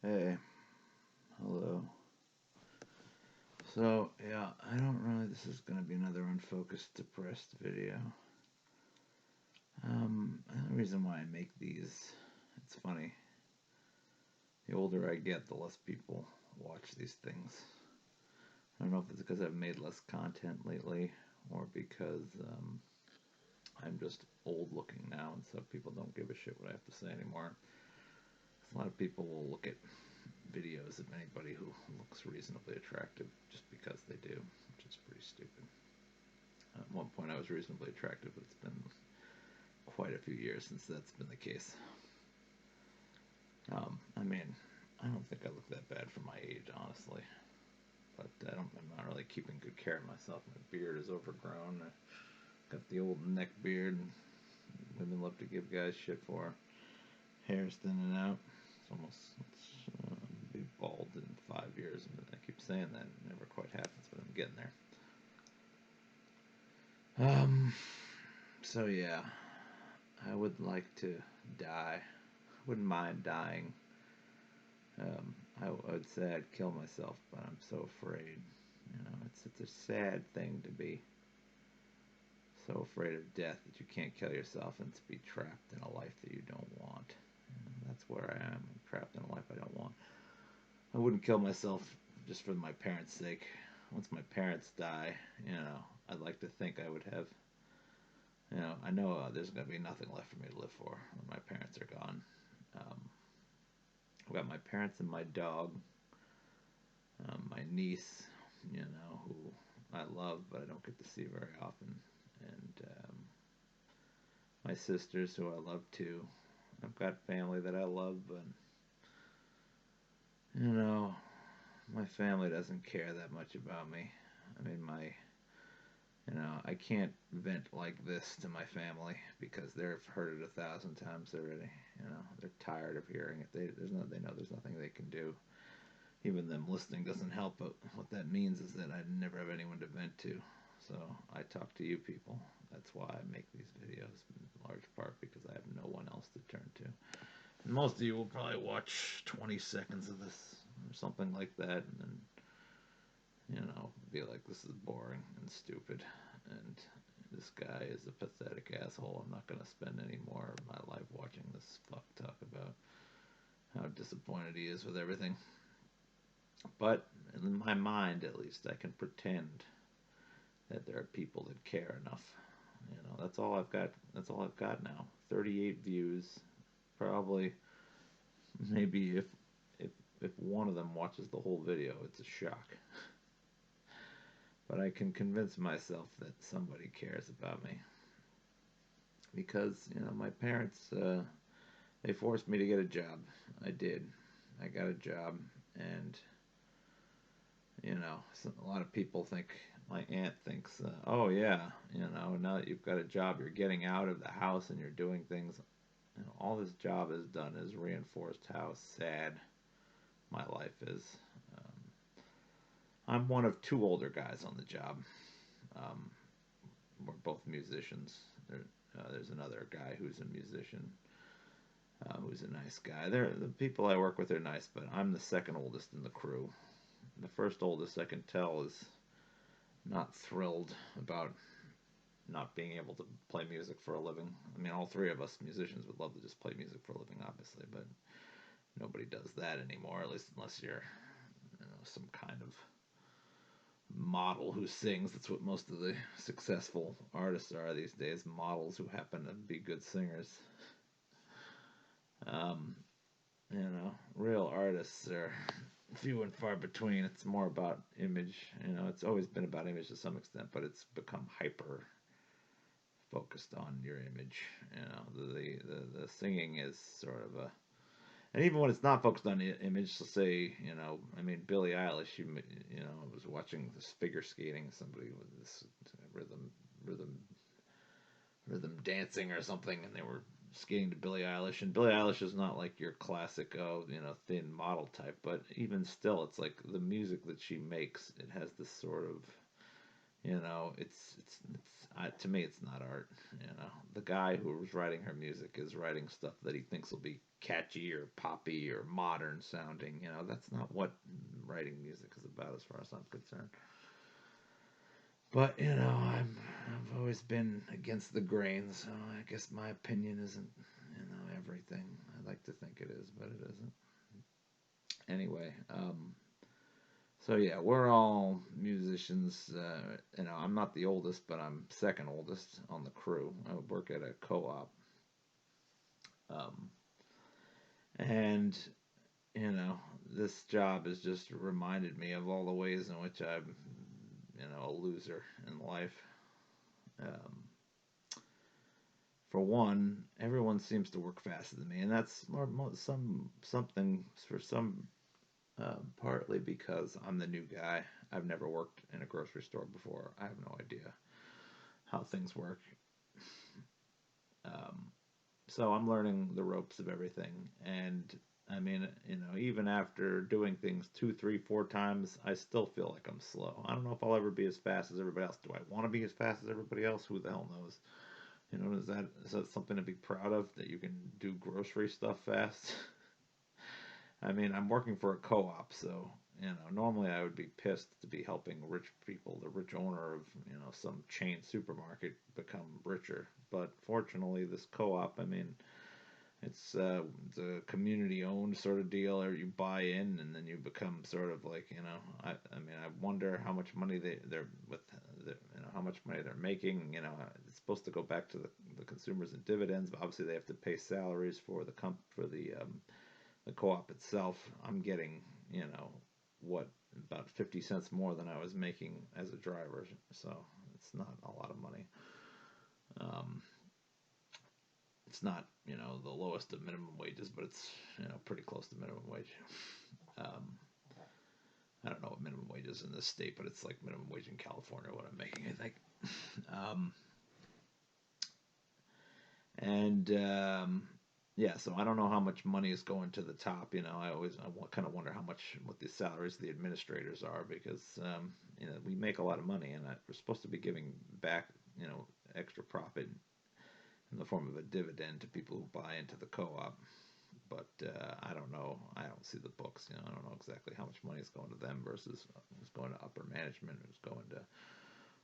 Hey, hello. So, yeah, I don't really. This is going to be another unfocused, depressed video. The only reason why I make these, it's funny. The older I get, the less people watch these things. I don't know if it's because I've made less content lately or because I'm just old looking now and so people don't give a shit what I have to say anymore. A lot of people will look at videos of anybody who looks reasonably attractive just because they do, which is pretty stupid. At one point, I was reasonably attractive, but it's been quite a few years since that's been the case. I mean, I don't think I look that bad for my age, honestly. But I'm not really keeping good care of myself. My beard is overgrown. I got the old neck beard. Women love to give guys shit for. Hair's thinning out. It's be bald in 5 years. I keep saying that. It never quite happens, but I'm getting there. So yeah, I would like to die. Wouldn't mind dying. I would say I'd kill myself, but I'm so afraid. It's a sad thing to be so afraid of death that you can't kill yourself and to be trapped in a life that you don't want. And that's where I am. I'm trapped in a life I don't want. I wouldn't kill myself just for my parents' sake. Once my parents die, I'd like to think I would have. I know there's going to be nothing left for me to live for when my parents are gone. Um, I've got my parents and my dog, my niece, who I love but I don't get to see very often, and my sisters who I love too. I've got family that I love, but you know, my family doesn't care that much about me. I mean, I can't vent like this to my family because they've heard it 1,000 times already. They're tired of hearing it. They know there's nothing they can do. Even them listening doesn't help. But what that means is that I never have anyone to vent to. So I talk to you people. That's why I make these videos in large part because I have no one else to turn to. And most of you will probably watch 20 seconds of this or something like that, and then be like, this is boring and stupid, and this guy is a pathetic asshole. I'm not going to spend any more of my life watching this fuck talk about how disappointed he is with everything. But in my mind, at least, I can pretend that there are people that care enough. That's all I've got. That's all I've got now. 38 views. Probably, maybe if one of them watches the whole video, it's a shock. But I can convince myself that somebody cares about me because my parents they forced me to get a job. I did. I got a job, and a lot of people think my aunt thinks, oh yeah, now that you've got a job, you're getting out of the house and you're doing things. All this job has done is reinforced how sad my life is. Um, I'm one of two older guys on the job. Um, we're both musicians. There's another guy who's a musician, who's a nice guy. The people I work with are nice, but I'm the second oldest in the crew. The first oldest I can tell is not thrilled about not being able to play music for a living. I mean, all three of us musicians would love to just play music for a living, obviously, but nobody does that anymore. At least unless you're, some kind of model who sings. That's what most of the successful artists are these days. Models who happen to be good singers. Um, real artists are few and far between. It's more about image. It's always been about image to some extent, but it's become hyper focused on your image. The singing is sort of a, and even when it's not focused on image, let's say, I mean, Billie Eilish, was watching this figure skating, somebody with this rhythm, rhythm dancing or something, and they were skating to Billie Eilish, and Billie Eilish is not like your classic, thin model type, but even still, it's like the music that she makes, it has this sort of, to me it's not art. The guy who was writing her music is writing stuff that he thinks will be catchy or poppy or modern sounding. That's not what writing music is about, as far as I'm concerned. But I've always been against the grain, so I guess my opinion isn't everything. I'd like to think it is, but it isn't. Anyway, so yeah, we're all musicians. I'm not the oldest, but I'm second oldest on the crew. I work at a co-op, um, and this job has just reminded me of all the ways in which I'm, a loser in life. Um, for one, everyone seems to work faster than me, and that's something for some partly because I'm the new guy. I've never worked in a grocery store before. I have no idea how things work. Um, so I'm learning the ropes of everything. And I mean, even after doing things two, three, four times, I still feel like I'm slow. I don't know if I'll ever be as fast as everybody else. Do I want to be as fast as everybody else? Who the hell knows? Is that something to be proud of, that you can do grocery stuff fast? I mean, I'm working for a co-op, so normally I would be pissed to be helping rich people, the rich owner of some chain supermarket, become richer. But fortunately, this co-op, I mean, it's a community-owned sort of deal, or you buy in and then you become sort of like I mean, I wonder how much money they're with how much money they're making. It's supposed to go back to the consumers in dividends, but obviously they have to pay salaries for the co-op itself. I'm getting, what, about 50 cents more than I was making as a driver. So it's not a lot of money. Um, it's not, the lowest of minimum wages, but it's, pretty close to minimum wage. Um, I don't know what minimum wage is in this state, but it's like minimum wage in California, what I'm making, I think. Um, and Yeah, so I don't know how much money is going to the top. I kind of wonder what the salaries of the administrators are, because we make a lot of money, and we're supposed to be giving back extra profit in the form of a dividend to people who buy into the co-op. But I don't know. I don't see the books. I don't know exactly how much money is going to them versus who's going to upper management, who's going to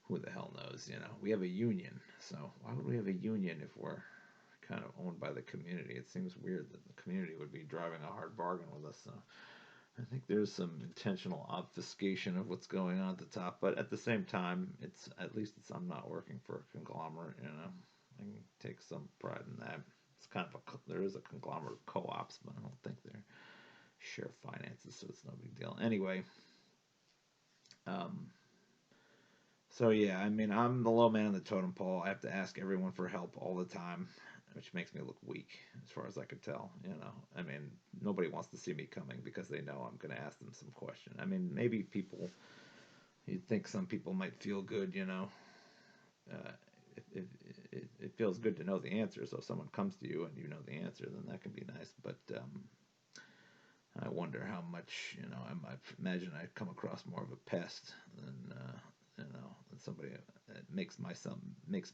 who the hell knows. We have a union, so why would we have a union if we're kind of owned by the community? It seems weird that the community would be driving a hard bargain with us. So I think there's some intentional obfuscation of what's going on at the top, but at the same time, it's at least I'm not working for a conglomerate. I can take some pride in that. It's kind of there is a conglomerate of co-ops, but I don't think they're share finances, so it's no big deal. Anyway, um, so yeah, I mean, I'm the low man on the totem pole. I have to ask everyone for help all the time, which makes me look weak, as far as I could tell. I mean, nobody wants to see me coming because they know I'm going to ask them some question. I mean, maybe you'd think some people might feel good, uh, it feels good to know the answer. So if someone comes to you and you know the answer, then that can be nice. But I wonder how much, I imagine I come across more of a pest than somebody that makes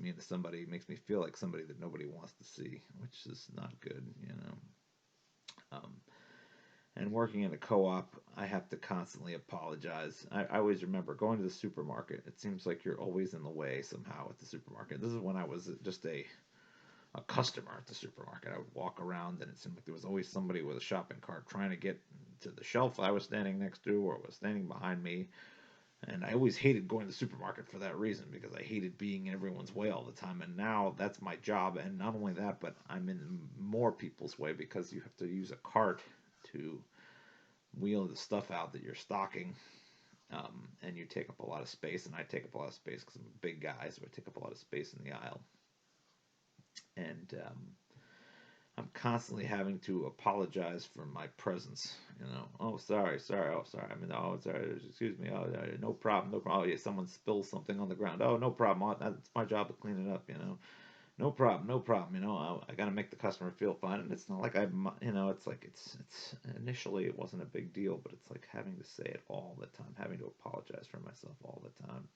me into somebody, makes me feel like somebody that nobody wants to see, which is not good. Um, and working in a co-op, I have to constantly apologize. I always remember going to the supermarket. It seems like you're always in the way somehow at the supermarket. This is when I was just a customer at the supermarket. I would walk around, and it seemed like there was always somebody with a shopping cart trying to get to the shelf I was standing next to or was standing behind me. And I always hated going to the supermarket for that reason, because I hated being in everyone's way all the time. And now that's my job. And not only that, but I'm in more people's way because you have to use a cart to wheel the stuff out that you're stocking. And you take up a lot of space, and I take up a lot of space because I'm a big guy, so I take up a lot of space in the aisle. And I'm constantly having to apologize for my presence. Oh, sorry, oh, sorry. I mean, oh, sorry, excuse me. Oh, no problem, no problem. Oh, yeah, someone spills something on the ground. Oh, no problem. Oh, that's my job to clean it up. No problem, no problem. I got to make the customer feel fine, and it's not like it's like it's initially it wasn't a big deal, but it's like having to say it all the time, having to apologize for myself all the time.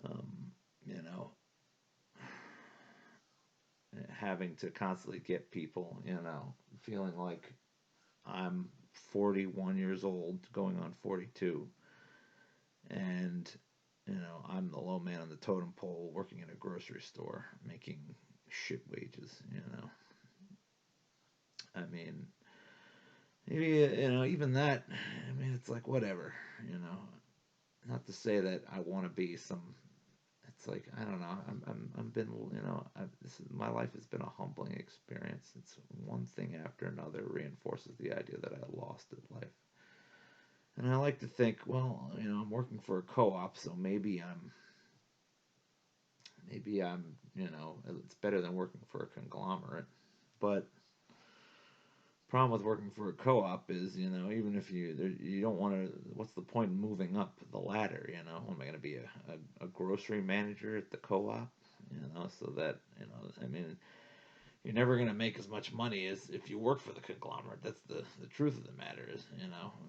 Um, you know, having to constantly get people, feeling like I'm 41 years old, going on 42, and I'm the low man on the totem pole, working in a grocery store, making shit wages. I mean, maybe even that. I mean, it's like whatever. You know, Not to say that I want to be some. It's like I don't know. I'm been my life has been a humbling experience. It's one thing after another reinforces the idea that I lost at life. And I like to think, well, I'm working for a co-op, so maybe I'm, it's better than working for a conglomerate. But problem with working for a co-op is, even if you don't want to, what's the point in moving up the ladder? Am I going to be a grocery manager at the co-op? So that I mean, you're never going to make as much money as if you work for the conglomerate. That's the truth of the matter is,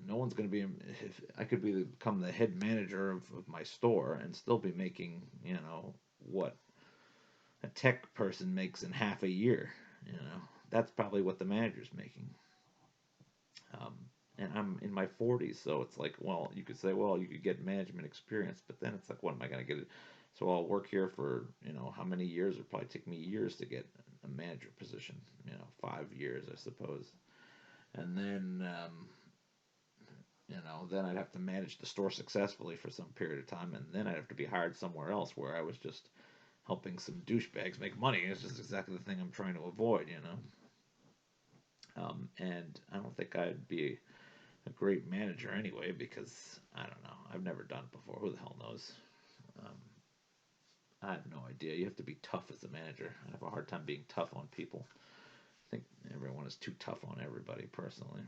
no one's going to be. If I could become the head manager of my store and still be making, what a tech person makes in half a year. That's probably what the manager's making. Um, and I'm in my 40s, so it's like, well, you could say, well, you could get management experience, but then it's like, what am I going to get? So I'll work here for, how many years? It'll probably take me years to get a manager position, 5 years, I suppose. And then, then I'd have to manage the store successfully for some period of time, and then I'd have to be hired somewhere else where I was just helping some douchebags make money. It's just exactly the thing I'm trying to avoid. And I don't think I'd be a great manager anyway because I don't know. I've never done it before. Who the hell knows? Um, I have no idea. You have to be tough as a manager. I have a hard time being tough on people. I think everyone is too tough on everybody personally.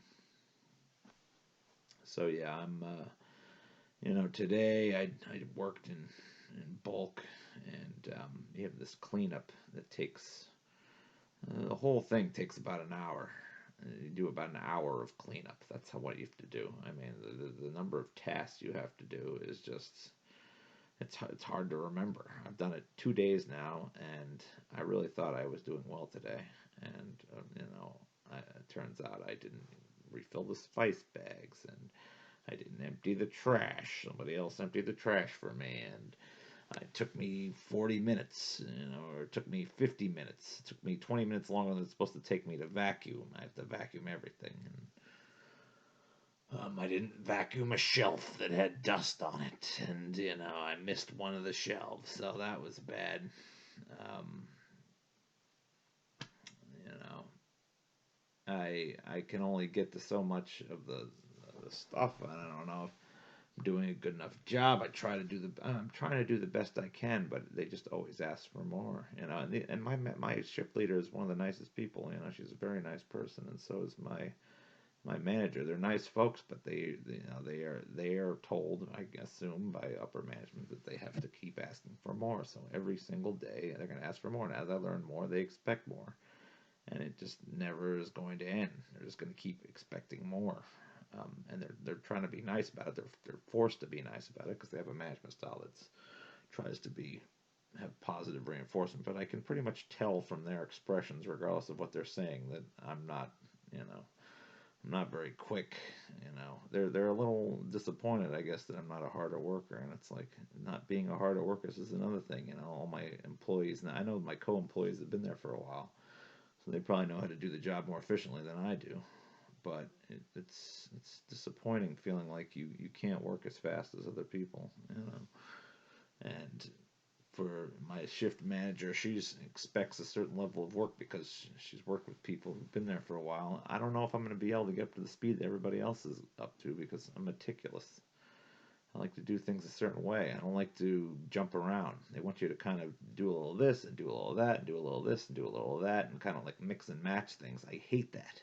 So yeah, today I worked in bulk, and you have this cleanup that takes the whole thing takes about an hour. You do about an hour of cleanup. That's what you have to do. I mean, the number of tasks you have to do is just it's hard to remember. I've done it 2 days now, and I really thought I was doing well today. And it turns out I didn't refill the spice bags, and I didn't empty the trash. Somebody else emptied the trash for me, and it took me 40 minutes, or it took me 50 minutes. It took me 20 minutes longer than it's supposed to take me to vacuum. I have to vacuum everything. And I didn't vacuum a shelf that had dust on it. And, I missed one of the shelves. So that was bad. Um, you know, I can only get to so much of the stuff. I don't know if doing a good enough job. I'm trying to do the best I can, but they just always ask for more, And my shift leader is one of the nicest people. She's a very nice person, and so is my manager. They're nice folks, but they are told, I assume, by upper management that they have to keep asking for more. So every single day they're going to ask for more, and as I learn more, they expect more, and it just never is going to end. They're just going to keep expecting more. And they're trying to be nice about it. They're forced to be nice about it because they have a management style that tries to have positive reinforcement. But I can pretty much tell from their expressions, regardless of what they're saying, that I'm not very quick. They're a little disappointed, I guess, that I'm not a harder worker. And it's like not being a harder worker is another thing. All my employees now, I know my co-employees have been there for a while, so they probably know how to do the job more efficiently than I do. But it's disappointing feeling like you can't work as fast as other people. And for my shift manager, she expects a certain level of work because she's worked with people who've been there for a while. I don't know if I'm going to be able to get up to the speed that everybody else is up to because I'm meticulous. I like to do things a certain way. I don't like to jump around. They want you to kind of do a little of this and do a little of that and do a little of this and do a little of that and kind of like mix and match things. I hate that.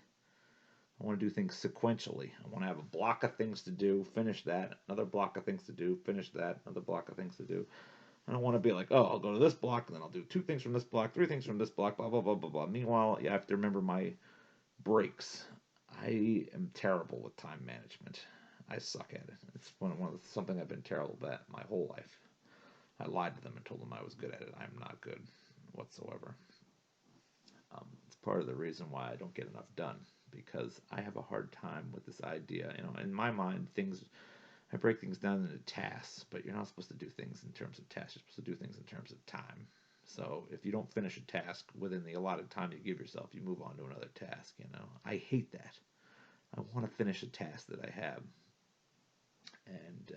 I want to do things sequentially. I want to have a block of things to do, finish that, another block of things to do, finish that, another block of things to do. I don't want to be like, oh, I'll go to this block, and then I'll do 2 things from this block, 3 things from this block, blah, blah, blah, blah, blah. Meanwhile, you have to remember my breaks. I am terrible with time management. I suck at it. It's something I've been terrible at my whole life. I lied to them and told them I was good at it. I'm not good whatsoever. It's part of the reason why I don't get enough done because I have a hard time with this idea. In my mind, I break things down into tasks, but you're not supposed to do things in terms of tasks. You're supposed to do things in terms of time. So if you don't finish a task within the allotted time you give yourself, you move on to another task. I hate that. I want to finish a task that I have, and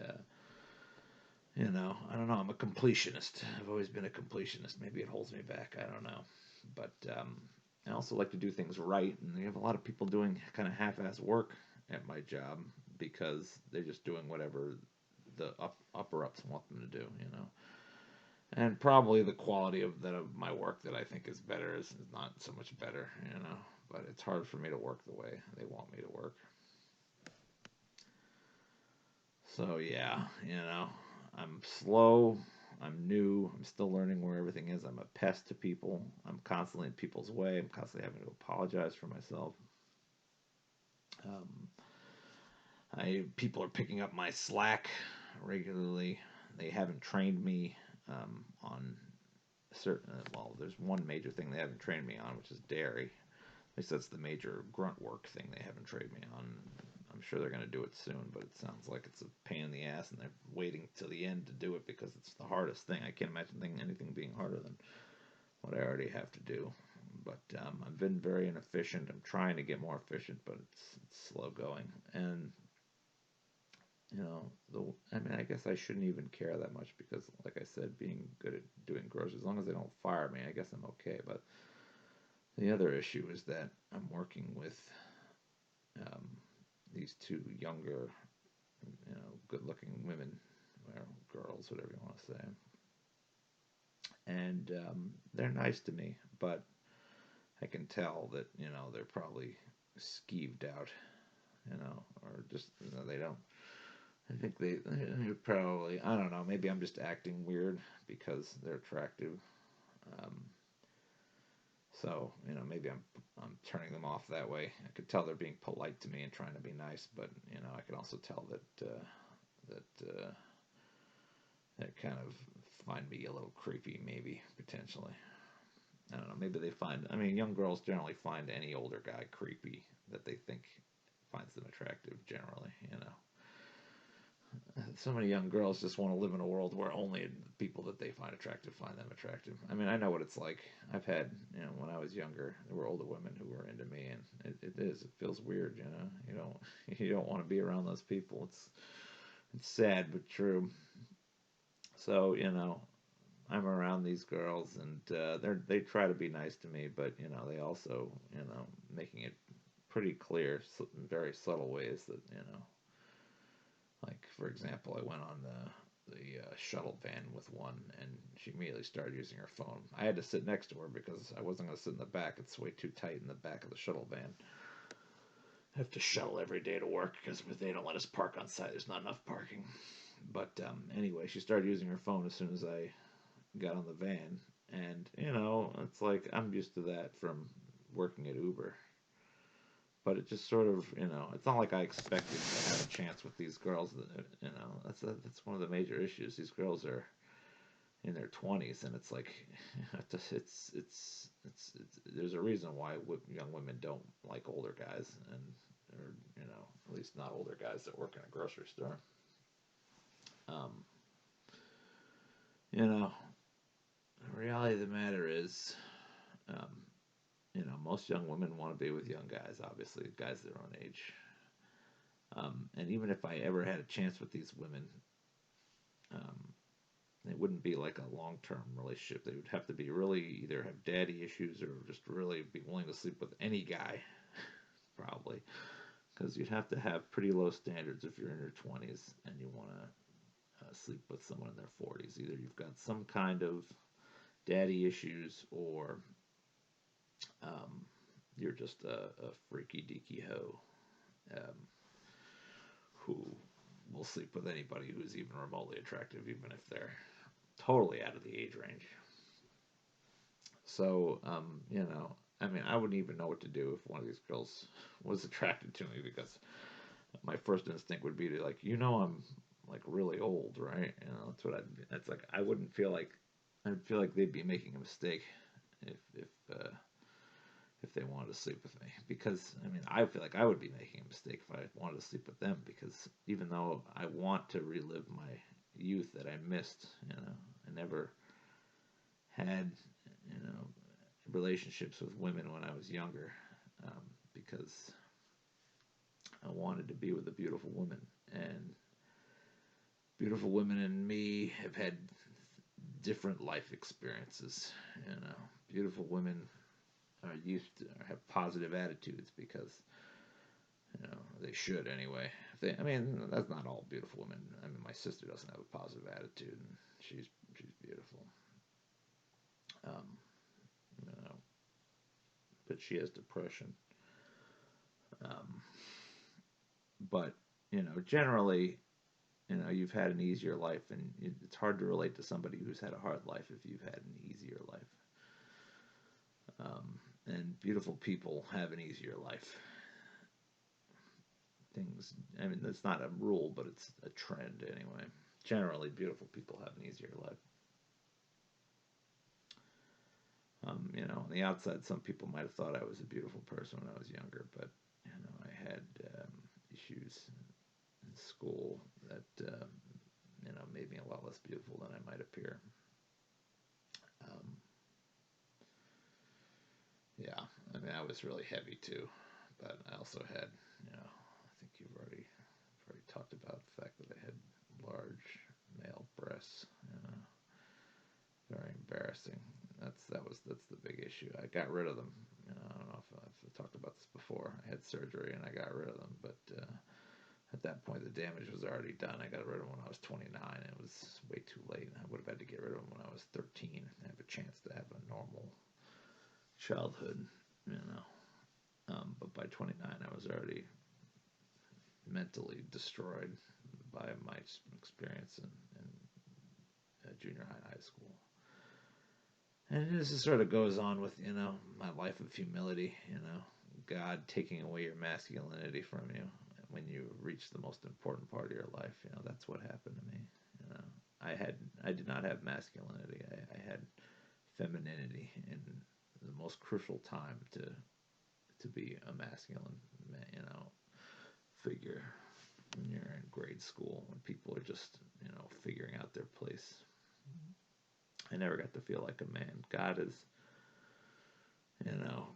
I don't know. I'm a completionist. I've always been a completionist. Maybe it holds me back. I don't know, but I also like to do things right, and you have a lot of people doing kind of half-ass work at my job because they're just doing whatever the upper ups want them to do. And probably the quality of my work that I think is better is not so much better. But it's hard for me to work the way they want me to work. So yeah, I'm slow, I'm new, I'm still learning where everything is. I'm a pest to people. I'm constantly in people's way. I'm constantly having to apologize for myself. Um, People are picking up my slack regularly. They haven't trained me on certain. Well, there's one major thing they haven't trained me on, which is dairy. At least that's the major grunt work thing they haven't trained me on. I'm sure they're going to do it soon, but it sounds like it's a pain in the ass, and they're waiting till the end to do it because it's the hardest thing. I can't imagine anything being harder than what I already have to do. But I've been very inefficient. I'm trying to get more efficient, but it's slow going. And I guess I shouldn't even care that much because, like I said, being good at doing groceries, as long as they don't fire me, I guess I'm okay. But the other issue is that I'm working with um, these two younger, good-looking women, or girls, whatever you want to say, and they're nice to me, but I can tell that they're probably skeeved out, or just they don't. I think they probably, I don't know, maybe I'm just acting weird because they're attractive. Um, so maybe I'm turning them off that way. I could tell they're being polite to me and trying to be nice, but I can also tell that they kind of find me a little creepy, maybe potentially. I don't know. Maybe they find. I mean, young girls generally find any older guy creepy that they think finds them attractive. Generally. So many young girls just want to live in a world where only the people that they find attractive find them attractive. I mean, I know what it's like. I've had, when I was younger, there were older women who were into me, and it feels weird. You don't want to be around those people. It's sad but true. So I'm around these girls, and they try to be nice to me, but they also making it pretty clear, in very subtle ways that like for example, I went on the shuttle van with one, and she immediately started using her phone. I had to sit next to her because I wasn't going to sit in the back. It's way too tight in the back of the shuttle van. I have to shuttle every day to work because they don't let us park on site. There's not enough parking. But anyway, she started using her phone as soon as I got on the van, and it's like I'm used to that from working at Uber. But it just sort of, it's not like I expected to have a chance with these girls. That's one of the major issues. These girls are in their 20s, and it's like, it's there's a reason why young women don't like older guys, or at least not older guys that work in a grocery store. Um, the reality of the matter is, um, most young women want to be with young guys, obviously, guys their own age. And even if I ever had a chance with these women, um, it wouldn't be like a long-term relationship. They would have to be really either have daddy issues or just really be willing to sleep with any guy, probably. Because you'd have to have pretty low standards if you're in your 20s and you want to sleep with someone in their 40s. Either you've got some kind of daddy issues or you're just a freaky deaky hoe um, who will sleep with anybody who's even remotely attractive, even if they're totally out of the age range. So, I mean, I wouldn't even know what to do if one of these girls was attracted to me because my first instinct would be to I'm like really old, right? You know, that's what I'd. That's like I wouldn't feel like. I'd feel like they'd be making a mistake if if they wanted to sleep with me, because I mean I feel like I would be making a mistake if I wanted to sleep with them, because even though I want to relive my youth that I missed, you know, I never had, you know, relationships with women when I was younger, because I wanted to be with a beautiful woman, and beautiful women and me have had different life experiences. You know, beautiful women are used to have positive attitudes because, you know, they should anyway. I mean, that's not all beautiful women. I mean, my sister doesn't have a positive attitude, and she's beautiful. Um, you know, but she has depression. Um, but you know, generally, you know, you've had an easier life, and it's hard to relate to somebody who's had a hard life if you've had an easier life. And beautiful people have an easier life. Things, I mean, that's not a rule, but it's a trend anyway. Generally, beautiful people have an easier life. You know, on the outside, some people might have thought I was a beautiful person when I was younger, but you know, I had issues in school that you know, made me a lot less beautiful than I might appear. Um, yeah, I mean, I was really heavy too, but I also had, you know, I think you've already talked about the fact that I had large male breasts. You know, very embarrassing. That's the big issue. I got rid of them. You know, I don't know if I've talked about this before. I had surgery and I got rid of them, but at that point the damage was already done. I got rid of them when I was 29. It was way too late. I would have had to get rid of them when I was 13 and have a chance to have a normal childhood. You know, but by 29 I was already mentally destroyed by my experience in junior high and high school. And this just sort of goes on with, you know, my life of humility, you know, God taking away your masculinity from you when you reach the most important part of your life. You know, that's what happened to me. You know, I did not have masculinity. I had femininity in the most crucial time to be a masculine, you know, figure when you're in grade school, when people are just, you know, figuring out their place. I never got to feel like a man. God has, you know,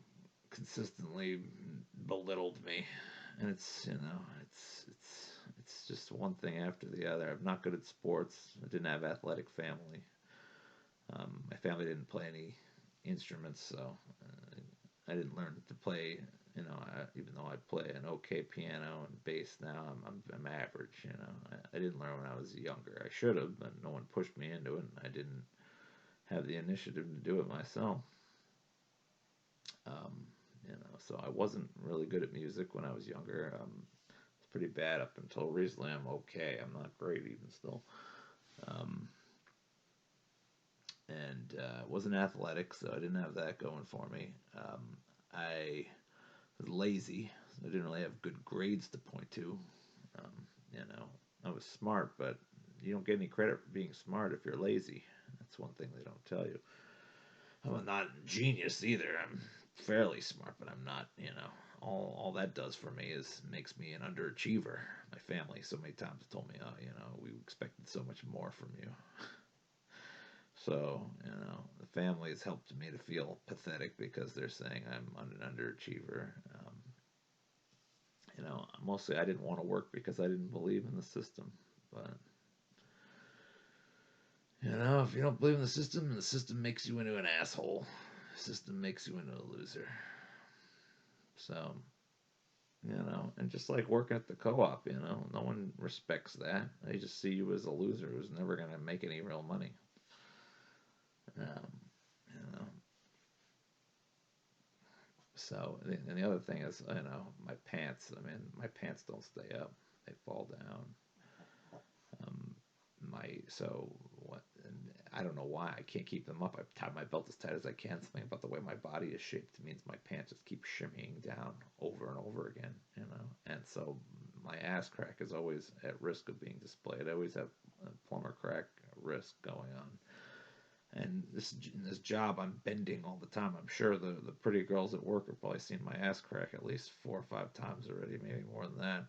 consistently belittled me, and it's, you know, it's just one thing after the other. I'm not good at sports. I didn't have athletic family. My family didn't play any instruments, so I didn't learn to play. You know, even though I play an okay piano and bass now, I'm average. You know, I didn't learn when I was younger. I should have, but no one pushed me into it, and I didn't have the initiative to do it myself. Um, you know, so I wasn't really good at music when I was younger. It's pretty bad up until recently. I'm okay. I'm not great even still. Um, and wasn't athletic, so I didn't have that going for me. I was lazy. So I didn't really have good grades to point to. Um, you know, I was smart, but you don't get any credit for being smart if you're lazy. That's one thing they don't tell you. I'm not a genius either. I'm fairly smart, but I'm not. You know, all that does for me is makes me an underachiever. My family so many times told me, "Oh, you know, we expected so much more from you." So, you know, the family has helped me to feel pathetic because they're saying I'm an underachiever. You know, mostly I didn't want to work because I didn't believe in the system. But, you know, if you don't believe in the system makes you into an asshole. The system makes you into a loser. So, you know, and just like working at the co-op, you know, no one respects that. They just see you as a loser who's never going to make any real money. You know, so and the other thing is, you know, my pants. I mean, my pants don't stay up; they fall down. Um, my so what? And I don't know why I can't keep them up. I've tied my belt as tight as I can. Something about the way my body is shaped means my pants just keep shimmying down over and over again. You know, and so my ass crack is always at risk of being displayed. I always have a plumber crack risk going on. And this job, I'm bending all the time. I'm sure the pretty girls at work have probably seen my ass crack at least 4 or 5 times already, maybe more than that,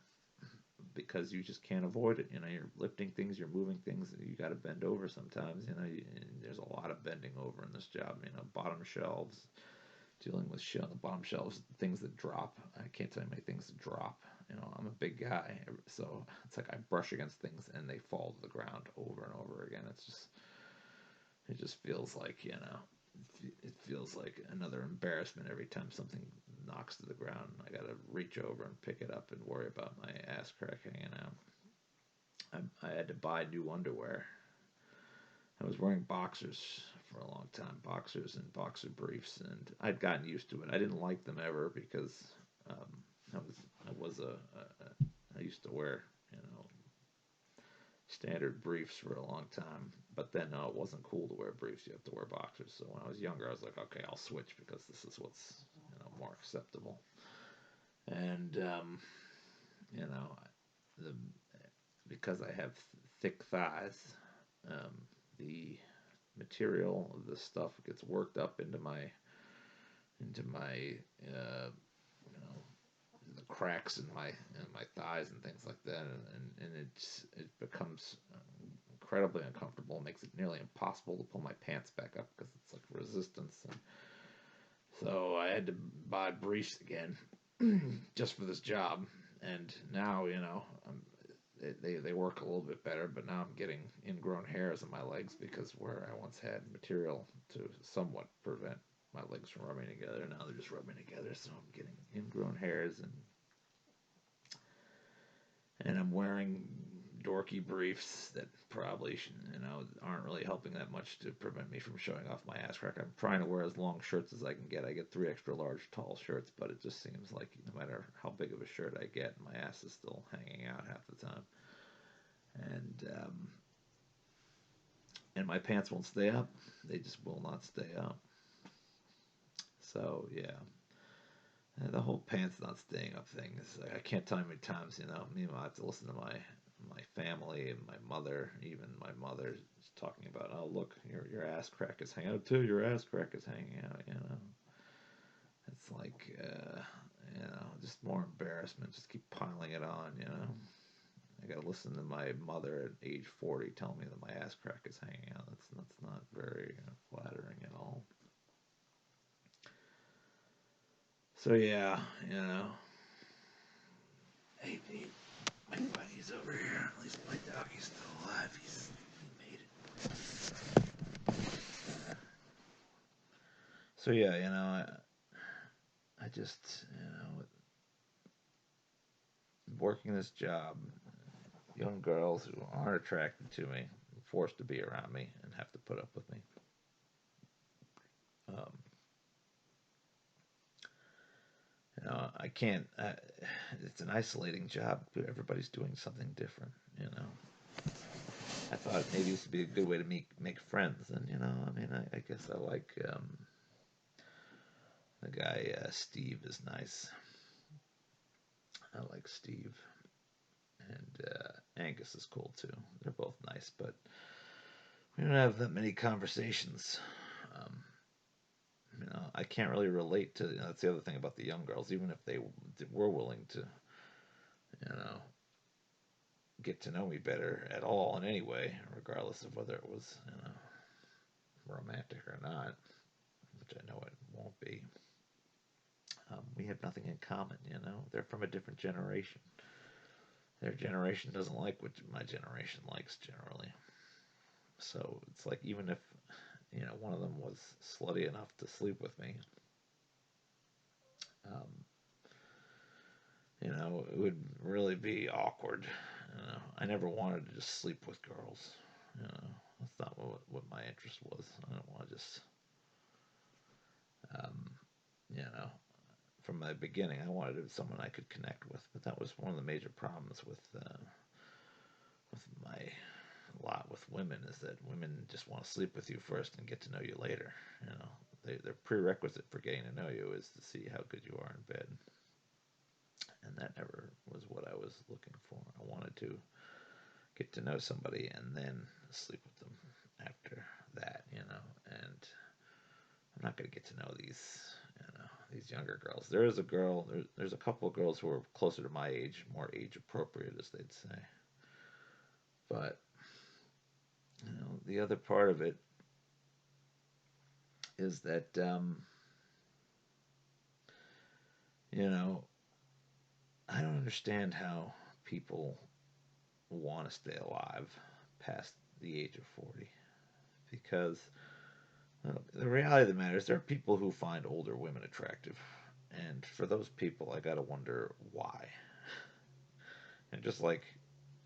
because you just can't avoid it. You know, you're lifting things, you're moving things, you got to bend over sometimes. You know, and there's a lot of bending over in this job. You know, bottom shelves, dealing with shit on the bottom shelves, things that drop. I can't tell you how many things that drop. You know, I'm a big guy, so it's like I brush against things and they fall to the ground over and over again. It just feels like, you know, it feels like another embarrassment every time something knocks to the ground. I gotta reach over and pick it up and worry about my ass crack hanging out. I had to buy new underwear. I was wearing boxers for a long time, boxers and boxer briefs, and I'd gotten used to it. I didn't like them ever because um, I used to wear, you know, standard briefs for a long time. But then it wasn't cool to wear briefs. You have to wear boxers. So when I was younger, I was like, okay, I'll switch because this is what's, you know, more acceptable. And you know, the because I have thick thighs, um, the material of the stuff gets worked up into my you know, the cracks in my thighs and things like that, and it becomes incredibly uncomfortable. It makes it nearly impossible to pull my pants back up because it's like resistance. And so I had to buy briefs again just for this job. And now, you know, they work a little bit better, but now I'm getting ingrown hairs on my legs because where I once had material to somewhat prevent my legs from rubbing together, now they're just rubbing together. So I'm getting ingrown hairs, and I'm wearing dorky briefs that probably you know, aren't really helping that much to prevent me from showing off my ass crack. I'm trying to wear as long shirts as I can get. I get 3 extra large tall shirts, but it just seems like no matter how big of a shirt I get, my ass is still hanging out half the time, and my pants won't stay up. They just will not stay up. So yeah, and the whole pants not staying up thing is like, I can't tell you how many times, you know, me, I have to listen to my family and my mother, even my mother is talking about, oh look, your ass crack is hanging out too. Your ass crack is hanging out. You know, it's like you know, just more embarrassment. Just keep piling it on. You know, I got to listen to my mother at age 40 telling me that my ass crack is hanging out. That's not very flattering at all. So yeah, you know, hey Pete, my buddy's over here. At least my doggy's still alive. He made it. So yeah, you know, I just, you know, working this job, young girls who aren't attracted to me, forced to be around me and have to put up with me. Um, you know, I can't. It's an isolating job. Everybody's doing something different. You know, I thought maybe this would be a good way to make friends, and you know, I mean, I guess I like the guy Steve is nice. I like Steve, and Angus is cool too. They're both nice, but we don't have that many conversations. Um, you know, I can't really relate to. You know, that's the other thing about the young girls. Even if they were willing to, you know, get to know me better at all in any way, regardless of whether it was, you know, romantic or not, which I know it won't be. We have nothing in common. You know, they're from a different generation. Their generation doesn't like what my generation likes generally. So it's like even if, you know, one of them was slutty enough to sleep with me, um, you know, it would really be awkward. You know, I never wanted to just sleep with girls. You know, that's not what my interest was. I don't want to just, um, you know, from the beginning, I wanted someone I could connect with. But that was one of the major problems with my lot with women is that women just want to sleep with you first and get to know you later. You know, their prerequisite for getting to know you is to see how good you are in bed. and that never was what I was looking for. I wanted to get to know somebody and then sleep with them after that, and I'm not going to get to know these younger girls. There is a girl, there's a couple of girls who are closer to my age, more age appropriate, as they'd say. But the other part of it is that you know, I don't understand how people want to stay alive past the age of 40 because the reality of the matter is there are people who find older women attractive. And for those people, I gotta wonder why. And just like,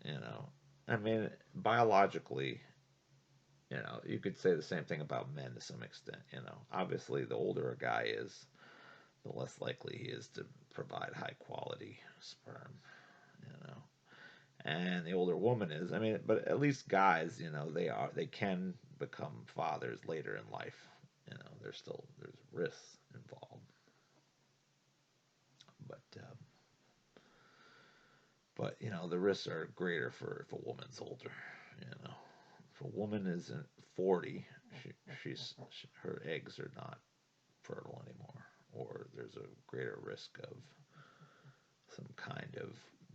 you know, I mean, biologically, you could say the same thing about men to some extent. Obviously, the older a guy is, the less likely he is to provide high quality sperm. You know, and the older woman is. I mean, but at least guys, they can become fathers later in life. There's risks involved, but the risks are greater for if a woman's older. You know, if a woman isn't 40, her eggs are not fertile anymore, or there's a greater risk of some kind of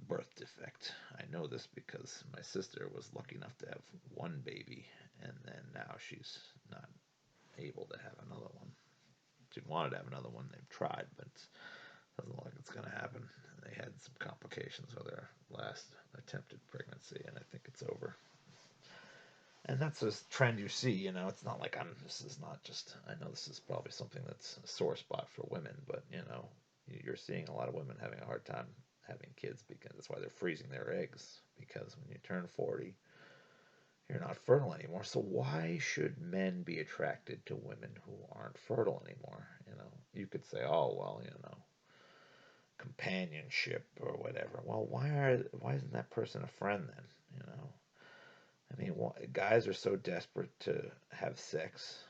birth defect. I know this because my sister was lucky enough to have one baby, and then now she's not able to have another one. She wanted to have another one. They've tried, but it doesn't look like it's going to happen. They had some complications with their last attempted pregnancy, and I think it's over. And that's a trend you see. It's not like this is not just. I know this is probably something that's a sore spot for women, but you're seeing a lot of women having a hard time having kids because that's why they're freezing their eggs, because when you turn 40, you're not fertile anymore. So why should men be attracted to women who aren't fertile anymore? You could say, oh well, companionship or whatever. Well, why isn't that person a friend then? I mean, guys are so desperate to have sex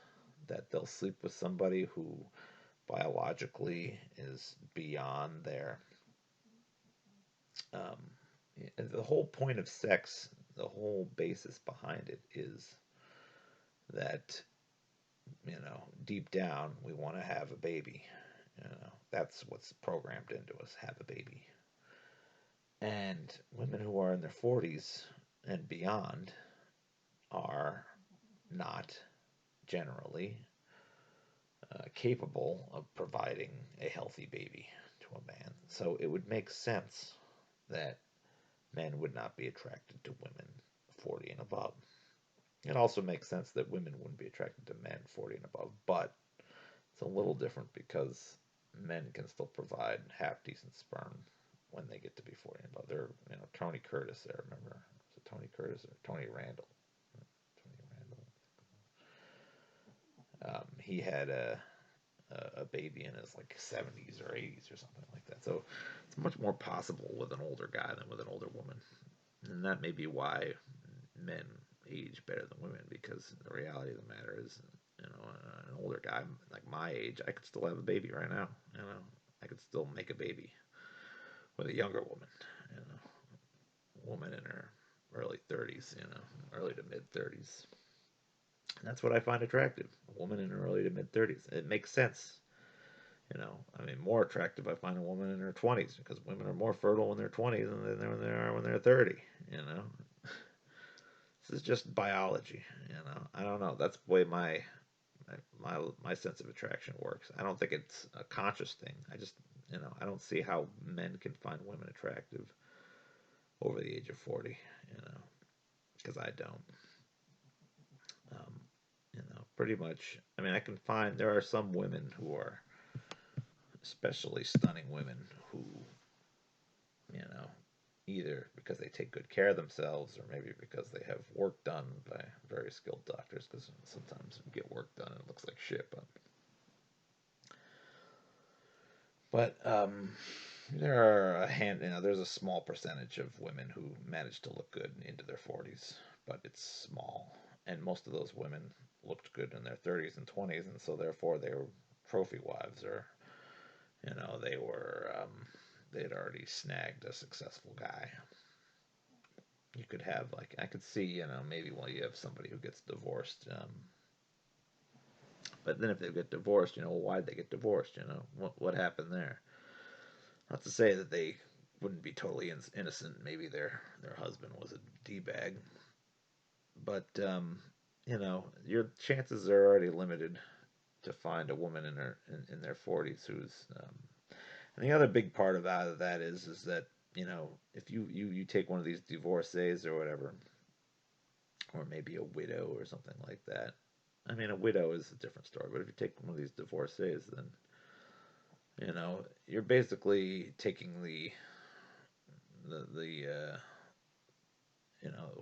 that they'll sleep with somebody who biologically is beyond their. Um, the whole point of sex, the whole basis behind it is that, deep down we want to have a baby. That's what's programmed into us, have a baby. And women who are in their 40s and beyond are not generally capable of providing a healthy baby to a man. So it would make sense that men would not be attracted to women 40 and above. It also makes sense that women wouldn't be attracted to men 40 and above, but it's a little different because men can still provide half decent sperm when they get to be 40 and above. They're, Tony Curtis there, remember? Was it Tony Curtis or Tony Randall? Tony Randall. He had a baby in his like 70s or 80s or something like that. So it's much more possible with an older guy than with an older woman. And that may be why men age better than women, because the reality of the matter is, an older guy like my age, I could still have a baby right now. I could still make a baby with a younger woman, woman in her early 30s, early to mid 30s. And that's what I find attractive. A woman in her early to mid 30s. It makes sense. I mean, more attractive I find a woman in her 20s because women are more fertile in their 20s than they are when they're 30. This is just biology. I don't know. That's the way my sense of attraction works. I don't think it's a conscious thing. I just I don't see how men can find women attractive over the age of 40. Because I don't. Pretty much. I mean, I can find there are some women who are especially stunning women who, you know, either because they take good care of themselves or maybe because they have work done by very skilled doctors, because sometimes you get work done and it looks like shit. But there are there's a small percentage of women who manage to look good into their 40s, but it's small. And most of those women looked good in their 30s and 20s, and so therefore they were trophy wives, or they they'd already snagged a successful guy. You could have like I could see maybe you have somebody who gets divorced, but then if they get divorced, why'd they get divorced? What happened there? Not to say that they wouldn't be totally innocent. Maybe their husband was a d bag, but your chances are already limited to find a woman in their 40s who's and the other big part about that is that if you take one of these divorcees or whatever, or maybe a widow or something like that. I mean, a widow is a different story, but if you take one of these divorcees, then you're basically taking the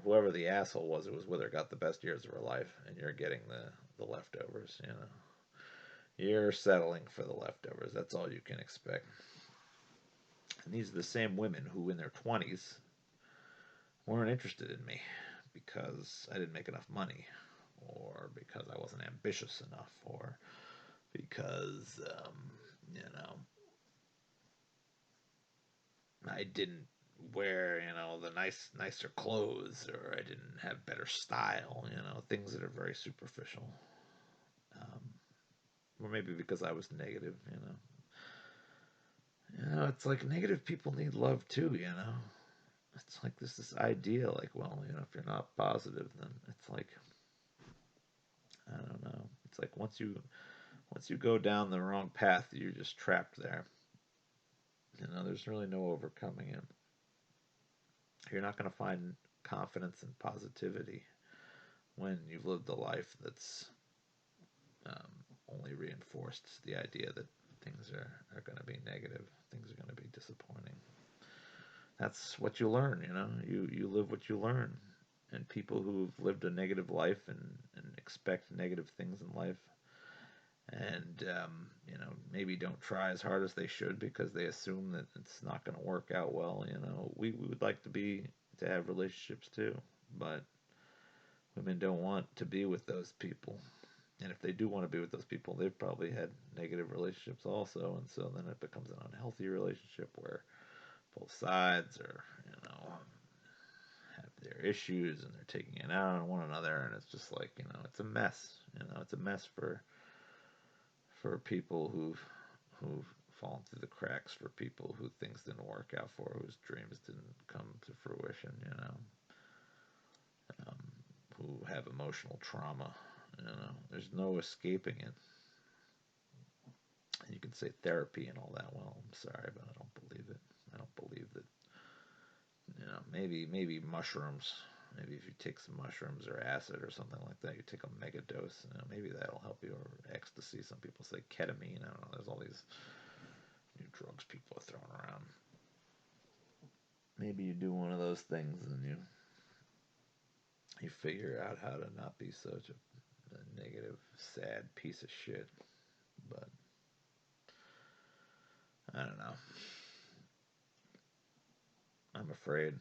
whoever the asshole was who was with her got the best years of her life, and you're getting the leftovers. You're settling for the leftovers. That's all you can expect. And these are the same women who, in their 20s, weren't interested in me because I didn't make enough money, or because I wasn't ambitious enough, or because I didn't wear the nicer clothes, or I didn't have better style. Things that are very superficial. Um, or maybe because I was negative. It's like negative people need love too. It's like this idea, like, well, if you're not positive, then it's like, I don't know. It's like once you go down the wrong path, you're just trapped there. There's really no overcoming it. You're not going to find confidence and positivity when you've lived a life that's um, only reinforced the idea that things are going to be negative, things are going to be disappointing. That's what you learn, You live what you learn. And people who've lived a negative life and expect negative things in life, and maybe don't try as hard as they should because they assume that it's not going to work out well. We would like to have relationships too, but women don't want to be with those people. And if they do want to be with those people, they've probably had negative relationships also, and so then it becomes an unhealthy relationship where both sides are, have their issues and they're taking it out on one another, and it's just like, it's a mess. It's a mess for people who've fallen through the cracks, for people who things didn't work out for, whose dreams didn't come to fruition, um, who have emotional trauma. There's no escaping it. And you can say therapy and all that. Well, I'm sorry, but I don't believe it. I don't believe that. Maybe mushrooms. Maybe if you take some mushrooms or acid or something like that, you take a mega dose. Maybe that'll help you. Or ecstasy. Some people say ketamine. I don't know. There's all these new drugs people are throwing around. Maybe you do one of those things and you figure out how to not be such a negative, sad piece of shit. But I don't know. I'm afraid.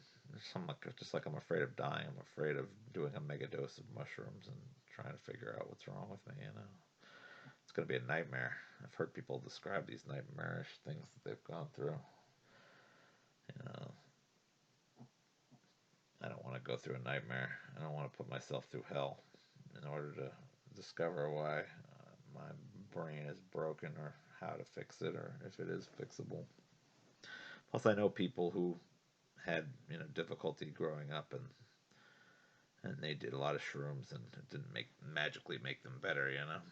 Just like I'm afraid of dying. I'm afraid of doing a mega dose of mushrooms and trying to figure out what's wrong with me. It's going to be a nightmare. I've heard people describe these nightmarish things that they've gone through. You know, I don't want to go through a nightmare. I don't want to put myself through hell in order to discover why my brain is broken, or how to fix it, or if it is fixable. Plus, I know people who had difficulty growing up, and they did a lot of shrooms, and it didn't magically make them better. And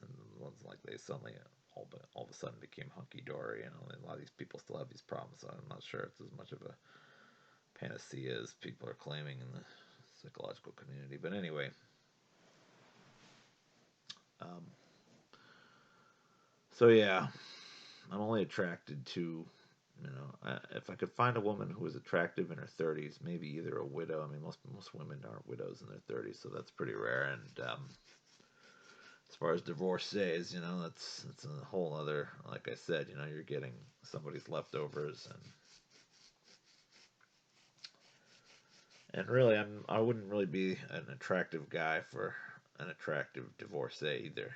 it was like they suddenly all of a sudden became hunky dory. And a lot of these people still have these problems. So I'm not sure it's as much of a panacea as people are claiming in the psychological community. But anyway, um, so yeah, I'm only attracted to, if I could find a woman who was attractive in her 30s, maybe either a widow. I mean, most women aren't widows in their 30s, so that's pretty rare. And as far as divorcees, that's a whole other. Like I said, you're getting somebody's leftovers, and really, I wouldn't really be an attractive guy for an attractive divorcee either.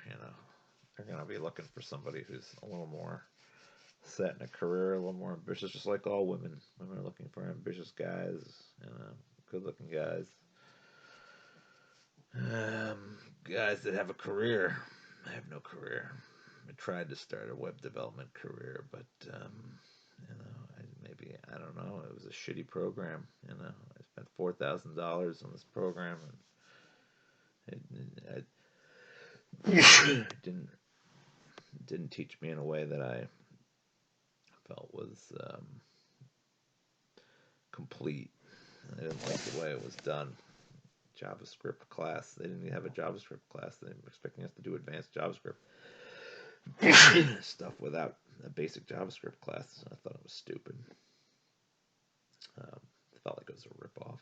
They're gonna be looking for somebody who's a little more set in a career, a little more ambitious, just like all women. Women are looking for ambitious guys, good-looking guys. Guys that have a career. I have no career. I tried to start a web development career, but I don't know. It was a shitty program. I spent $4,000 on this program, and it didn't teach me in a way that I felt was complete. I didn't like the way it was done. JavaScript class. They didn't even have a JavaScript class. They were expecting us to do advanced JavaScript stuff without a basic JavaScript class. I thought it was stupid. It felt like it was a ripoff.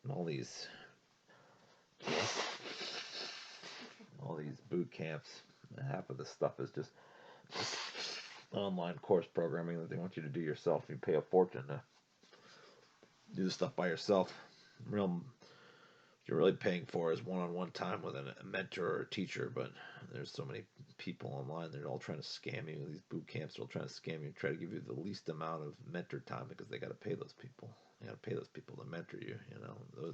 All these boot camps. Half of the stuff is just online course programming that they want you to do yourself. You pay a fortune to do the stuff by yourself. What you're really paying for is one-on-one time with a mentor or a teacher, but there's so many people online. They're all trying to scam you. These boot camps are all trying to scam you, try to give you the least amount of mentor time because they got to pay those people. You got to pay those people to mentor you.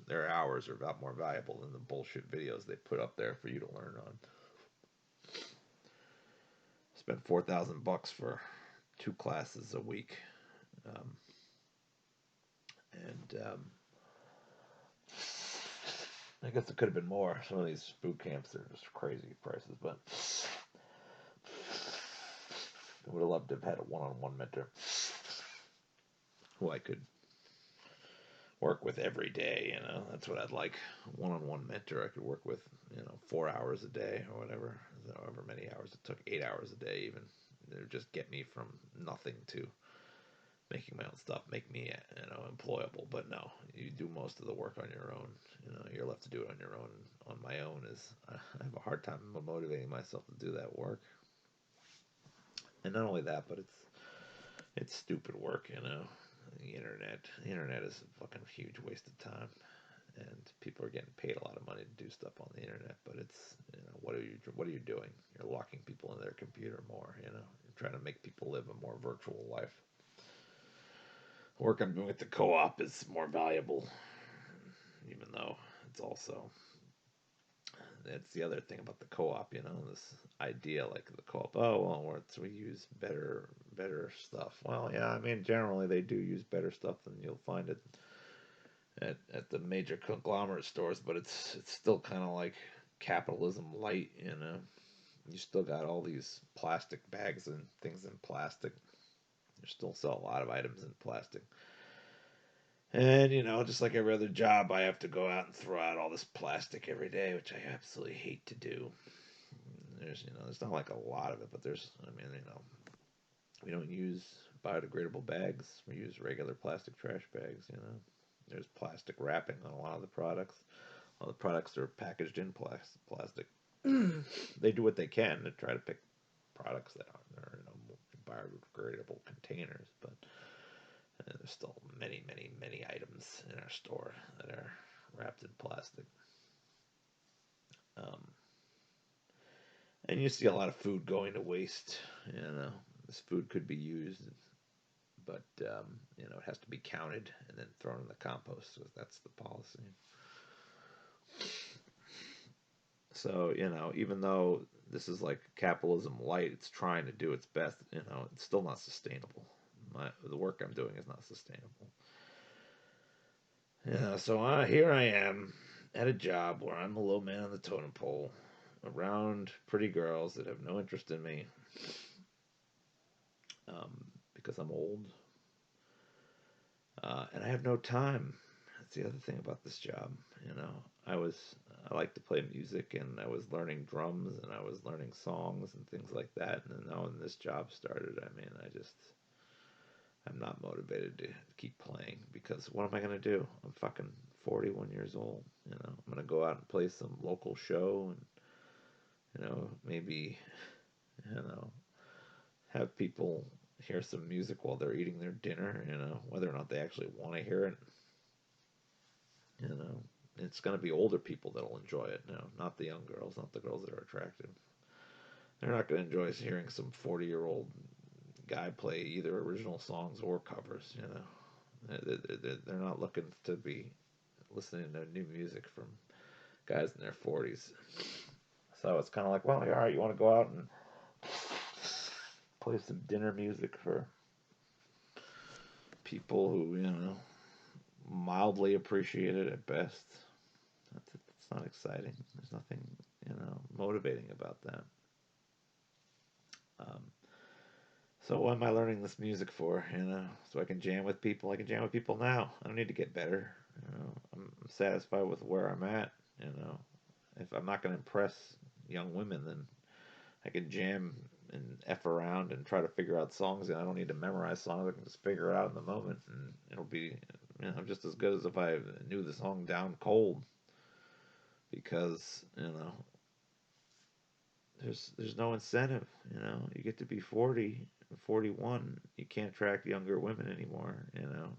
Their hours are about more valuable than the bullshit videos they put up there for you to learn on. Spent $4,000 for 2 classes a week, and I guess it could have been more. Some of these boot camps are just crazy prices, but I would have loved to have had a one-on-one mentor who I could work with every day. That's what I'd like. A one-on-one mentor I could work with, 4 hours a day or whatever, however many hours it took, 8 hours a day even. It would just get me from nothing to making my own stuff, make me employable. But no, you do most of the work on your own. You're left to do it on your own. On my own is I have a hard time motivating myself to do that work. And not only that, but it's stupid work. The internet is a fucking huge waste of time, and people are getting paid a lot of money to do stuff on the internet. But it's what are you doing? You're locking people in their computer more. You're trying to make people live a more virtual life. The work I'm doing at the co-op is more valuable, even though that's the other thing about the co-op, this idea like the co-op, we use better stuff. Well, yeah, I mean, generally they do use better stuff than you'll find at the major conglomerate stores, but it's still kind of like capitalism light, You still got all these plastic bags and things in plastic. You still sell a lot of items in plastic. And, just like every other job, I have to go out and throw out all this plastic every day, which I absolutely hate to do. There's not like a lot of it, but we don't use biodegradable bags. We use regular plastic trash bags, There's plastic wrapping on a lot of the products. All the products are packaged in plastic. They do what they can to try to pick products that are biodegradable containers, but there's still many, many, many items in our store that are wrapped in plastic. And you see a lot of food going to waste. This food could be used, but it has to be counted and then thrown in the compost. So that's the policy. So even though this is like capitalism light, it's trying to do its best. It's still not sustainable. The work I'm doing is not sustainable. So here I am at a job where I'm a low man on the totem pole, around pretty girls that have no interest in me, because I'm old, and I have no time. That's the other thing about this job. I like to play music, and I was learning drums, and I was learning songs and things like that. And then when this job started, I'm not motivated to keep playing, because what am I going to do? I'm fucking 41 years old. I'm going to go out and play some local show and, maybe, have people hear some music while they're eating their dinner, whether or not they actually want to hear it. It's going to be older people that'll enjoy it now, not the young girls, not the girls that are attractive. They're not going to enjoy hearing some 40-year-old guy play either original songs or covers. They're not looking to be listening to new music from guys in their 40s. So it's kind of like, well, all right, you want to go out and play some dinner music for people who, mildly appreciate it at best. It's not exciting. There's nothing, motivating about that. Um, so what am I learning this music for? So I can jam with people. I can jam with people now. I don't need to get better. I'm satisfied with where I'm at. If I'm not going to impress young women, then I can jam and F around and try to figure out songs, and I don't need to memorize songs. I can just figure it out in the moment, and it'll be, just as good as if I knew the song down cold. Because there's no incentive. You get to be 40, 41, you can't attract younger women anymore.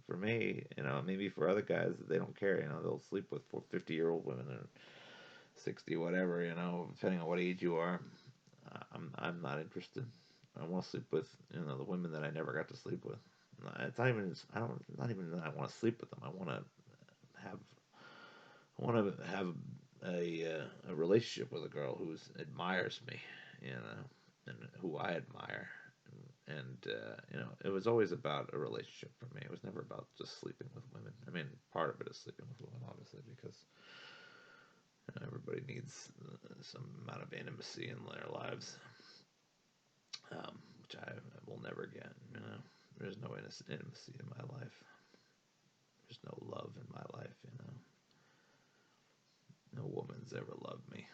For me, maybe for other guys they don't care. They'll sleep with 50-year-old women or 60, whatever. Depending on what age you are. I'm not interested. I want to sleep with the women that I never got to sleep with. It's not even not even that I want to sleep with them. Have I want to have a relationship with a girl who admires me, and who I admire. And it was always about a relationship for me. It was never about just sleeping with women. I mean, part of it is sleeping with women, obviously, because everybody needs some amount of intimacy in their lives, which I will never get. There's no intimacy in my life. There's no love in my life. No woman's ever loved me.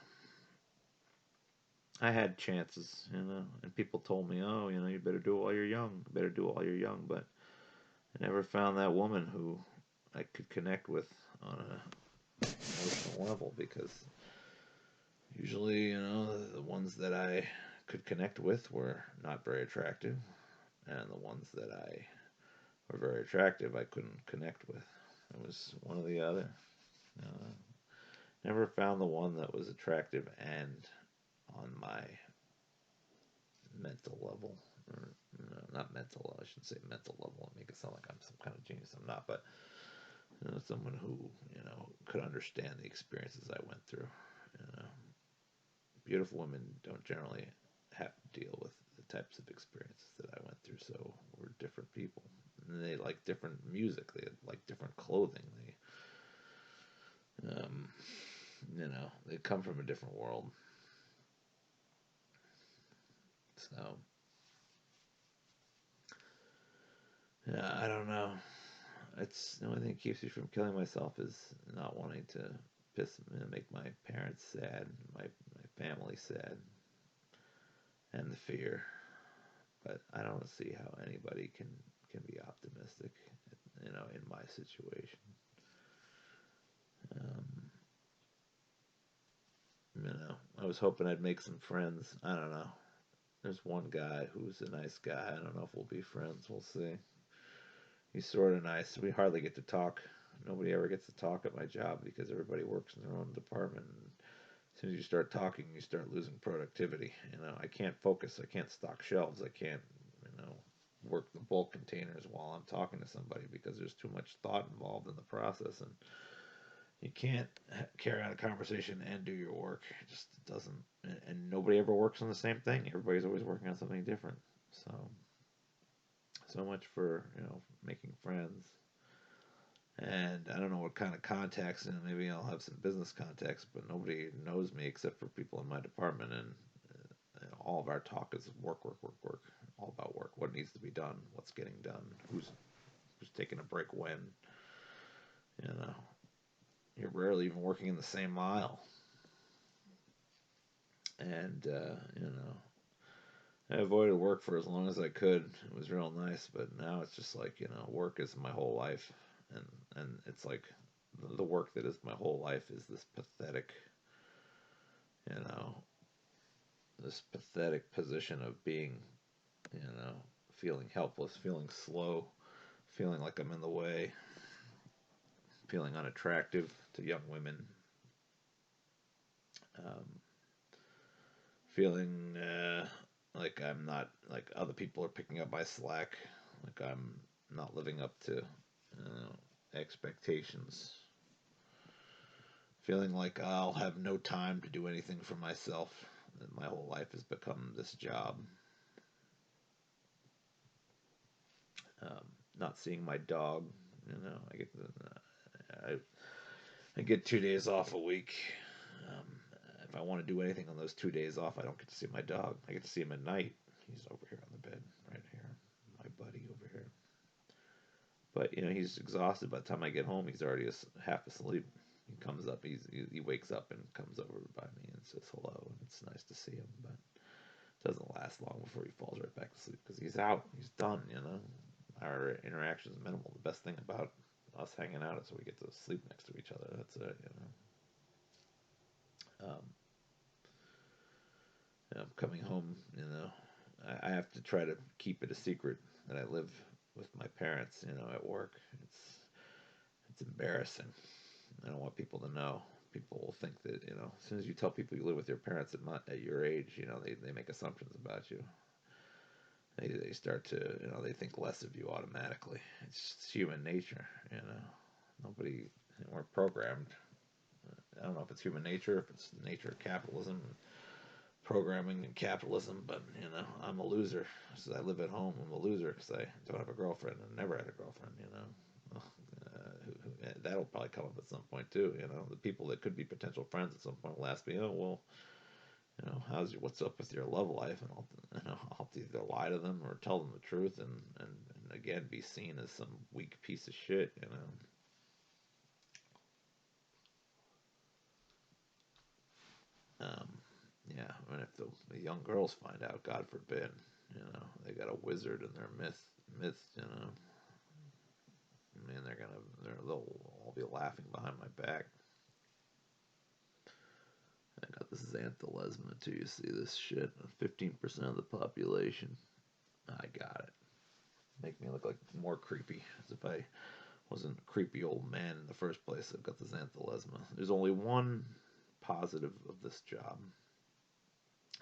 I had chances, and people told me, "Oh, you better do it while you're young. You better do it while you're young." But I never found that woman who I could connect with on a emotional level, because usually, the ones that I could connect with were not very attractive, and the ones that I were very attractive I couldn't connect with. It was one or the other. Never found the one that was attractive and on my mental level. Or, not mental, I shouldn't say mental level and make it sound like I'm some kind of genius. I'm not, but someone who could understand the experiences I went through. Beautiful women don't generally have to deal with the types of experiences that I went through, so we're different people. And they like different music, they like different clothing, they come from a different world. So, yeah, I don't know. It's the only thing that keeps me from killing myself is not wanting to make my parents sad, my family sad, and the fear. But I don't see how anybody can be optimistic, in my situation. Um, I was hoping I'd make some friends. I don't know. There's one guy who's a nice guy. I don't know if we'll be friends. We'll see. He's sort of nice. We hardly get to talk. Nobody ever gets to talk at my job because everybody works in their own department. And as soon as you start talking, you start losing productivity. I can't focus. I can't stock shelves. I can't, work the bulk containers while I'm talking to somebody because there's too much thought involved in the process, and you can't carry on a conversation and do your work. It just doesn't. And nobody ever works on the same thing. Everybody's always working on something different. So much for making friends. And I don't know what kind of contacts, and maybe I'll have some business contacts, but nobody knows me except for people in my department. And all of our talk is work, work, work, work. All about work. What needs to be done? What's getting done? Who's taking a break when? You know, you're rarely even working in the same mile. And I avoided work for as long as I could. It was real nice, but now it's just like work is my whole life, and it's like the work that is my whole life is this pathetic, you know, this pathetic position of being, you know, feeling helpless, feeling slow, feeling like I'm in the way, feeling unattractive to young women, um, feeling like I'm not, like other people are picking up my slack, like I'm not living up to expectations, feeling like I'll have no time to do anything for myself. That my whole life has become this job. Um, Not seeing my dog, I I get 2 days off a week. Um, if I want to do anything on those 2 days off, I don't get to see my dog. I get to see him at night. He's over here on the bed, right here, my buddy over here. But he's exhausted. By the time I get home, he's already half asleep. He comes up. He wakes up and comes over by me and says hello, and it's nice to see him. But it doesn't last long before he falls right back to sleep because he's out. He's done. Our interaction is minimal. The best thing about us hanging out is we get to sleep next to each other. That's it. Um, I'm coming home. I have to try to keep it a secret that I live with my parents. At work. It's embarrassing. I don't want people to know. People will think that as soon as you tell people you live with your parents at your age, they make assumptions about you. They start to they think less of you automatically. It's just human nature. Nobody we're programmed. I don't know if it's human nature, if it's the nature of capitalism, programming and capitalism, but I'm a loser. So I live at home. I'm a loser because I don't have a girlfriend and never had a girlfriend. That'll probably come up at some point too. The people that could be potential friends at some point will ask me, "Oh well, what's up with your love life?" And I'll either lie to them or tell them the truth, and again be seen as some weak piece of shit. Um, yeah. I mean, if the young girls find out, God forbid, they got a wizard in their myth. Man, they'll all be laughing behind my back. I got this xanthalisma too. You see this shit? 15% of the population. I got it. Make me look like more creepy, as if I wasn't a creepy old man in the first place. I've got the xanthalisma. There's only one positive of this job,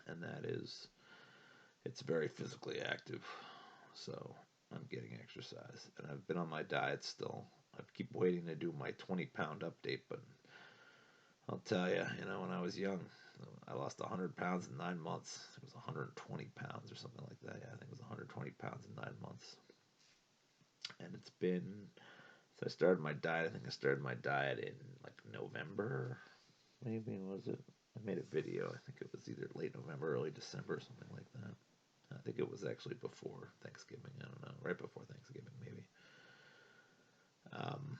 and that is it's very physically active. So I'm getting exercise, and I've been on my diet still. I keep waiting to do my 20-pound update, but I'll tell you, when I was young, I lost 100 pounds in 9 months. It was 120 pounds or something like that. Yeah, I think it was 120 pounds in 9 months. And it's been, so I started my diet. I think I started my diet in like November, maybe, was it? I made a video. I think it was either late November, early December, something like that. I think it was actually before Thanksgiving. I don't know, right before Thanksgiving, maybe. Um,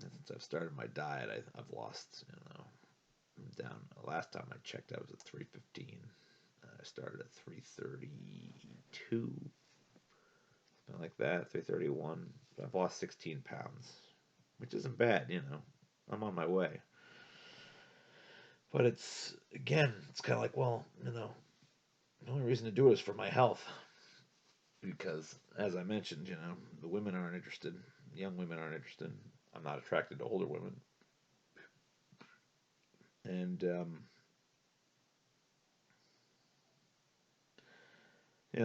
since I've started my diet, I've lost, I'm down. Last time I checked, I was at 315. I started at 332, something like that, 331. I've lost 16 pounds, which isn't bad, I'm on my way. But it's kind of like, well, the only reason to do it is for my health. Because, as I mentioned, the women aren't interested. Young women aren't interested. I'm not attracted to older women. And,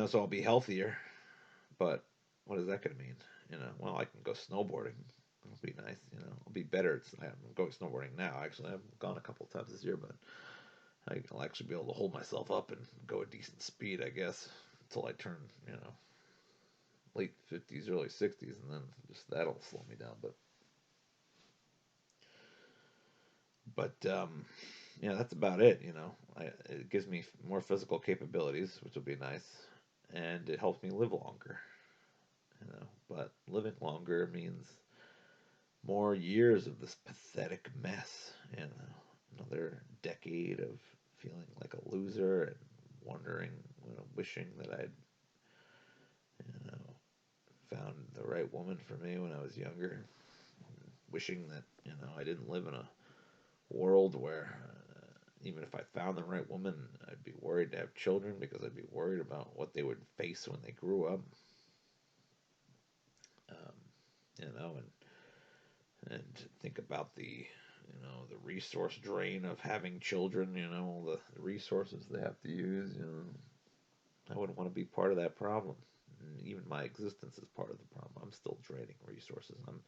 so I'll be healthier. But what is that going to mean? Well, I can go snowboarding. It'll be nice. I'll be better. I'm going snowboarding now. Actually, I've gone a couple of times this year, but I'll actually be able to hold myself up and go at decent speed, I guess, until I turn, late 50s, early 60s, and then just that'll slow me down. But that's about it. It gives me more physical capabilities, which will be nice, and it helps me live longer. But living longer means more years of this pathetic mess. Another decade of feeling like a loser and wondering, wishing that I'd, you know, found the right woman for me when I was younger. Wishing that, I didn't live in a world where even if I found the right woman, I'd be worried to have children because I'd be worried about what they would face when they grew up. Um, and think about the the resource drain of having children, all the resources they have to use, I wouldn't want to be part of that problem. And even my existence is part of the problem. I'm still draining resources. I'm